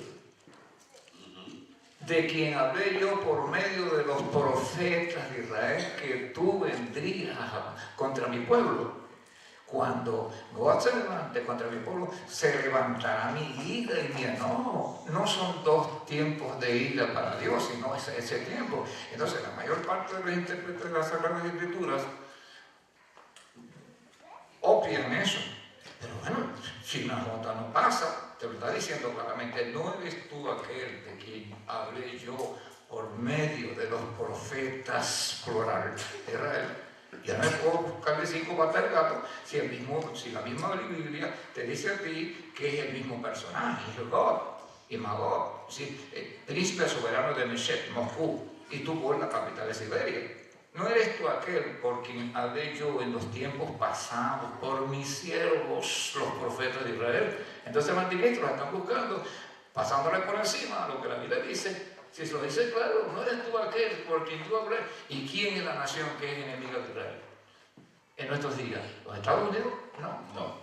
de quien hablé yo por medio de los profetas de Israel, que tú vendrías contra mi pueblo. Cuando Goat se levante contra mi pueblo, se levantará mi ira y mi enojo. No son 2 tiempos de ira para Dios, sino ese tiempo. Entonces, la mayor parte de los intérpretes de las Sagradas Escrituras obvian eso. Pero bueno, si una nota no pasa, te lo está diciendo claramente, no eres tú aquel de quien hablé yo por medio de los profetas plural de Israel. Ya no puedo buscarle 5 patas al gato si la misma Biblia te dice a ti que es el mismo personaje, es God y Magog, ¿sí? El príncipe soberano de Meshech, Moscú, y Tubal, la capital de Siberia. ¿No eres tú aquel por quien hablé yo en los tiempos pasados, por mis siervos, los profetas de Israel? Entonces los anticristianos están buscando, pasándole por encima a lo que la Biblia dice. Si se lo dice claro, no eres tú aquel por quien tú hablé. ¿Y quién es la nación que es enemiga de Israel en nuestros días? ¿Los Estados Unidos? No.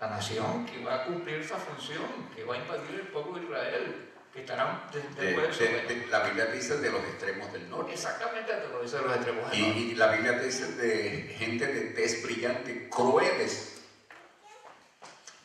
La nación que va a cumplir esa función, que va a invadir el pueblo de Israel, que estarán después la Biblia dice de los extremos del norte. Exactamente, te lo dice de los extremos del norte. Y la Biblia dice de gente de tez brillante, crueles.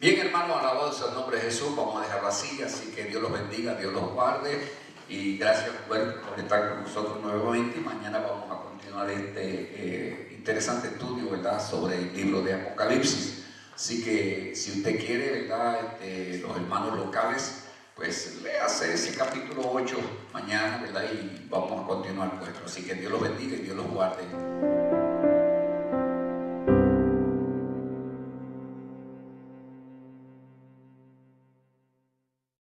Bien, hermanos, alabado sea el nombre de Jesús. Vamos a dejarlo así que Dios los bendiga, Dios los guarde. Y gracias por estar con nosotros nuevamente. Y mañana vamos a continuar este interesante estudio, ¿verdad?, sobre el libro de Apocalipsis. Así que si usted quiere, ¿verdad?, los hermanos locales, pues léase ese capítulo 8 mañana, ¿verdad? Y vamos a continuar con esto. Así que Dios los bendiga y Dios los guarde.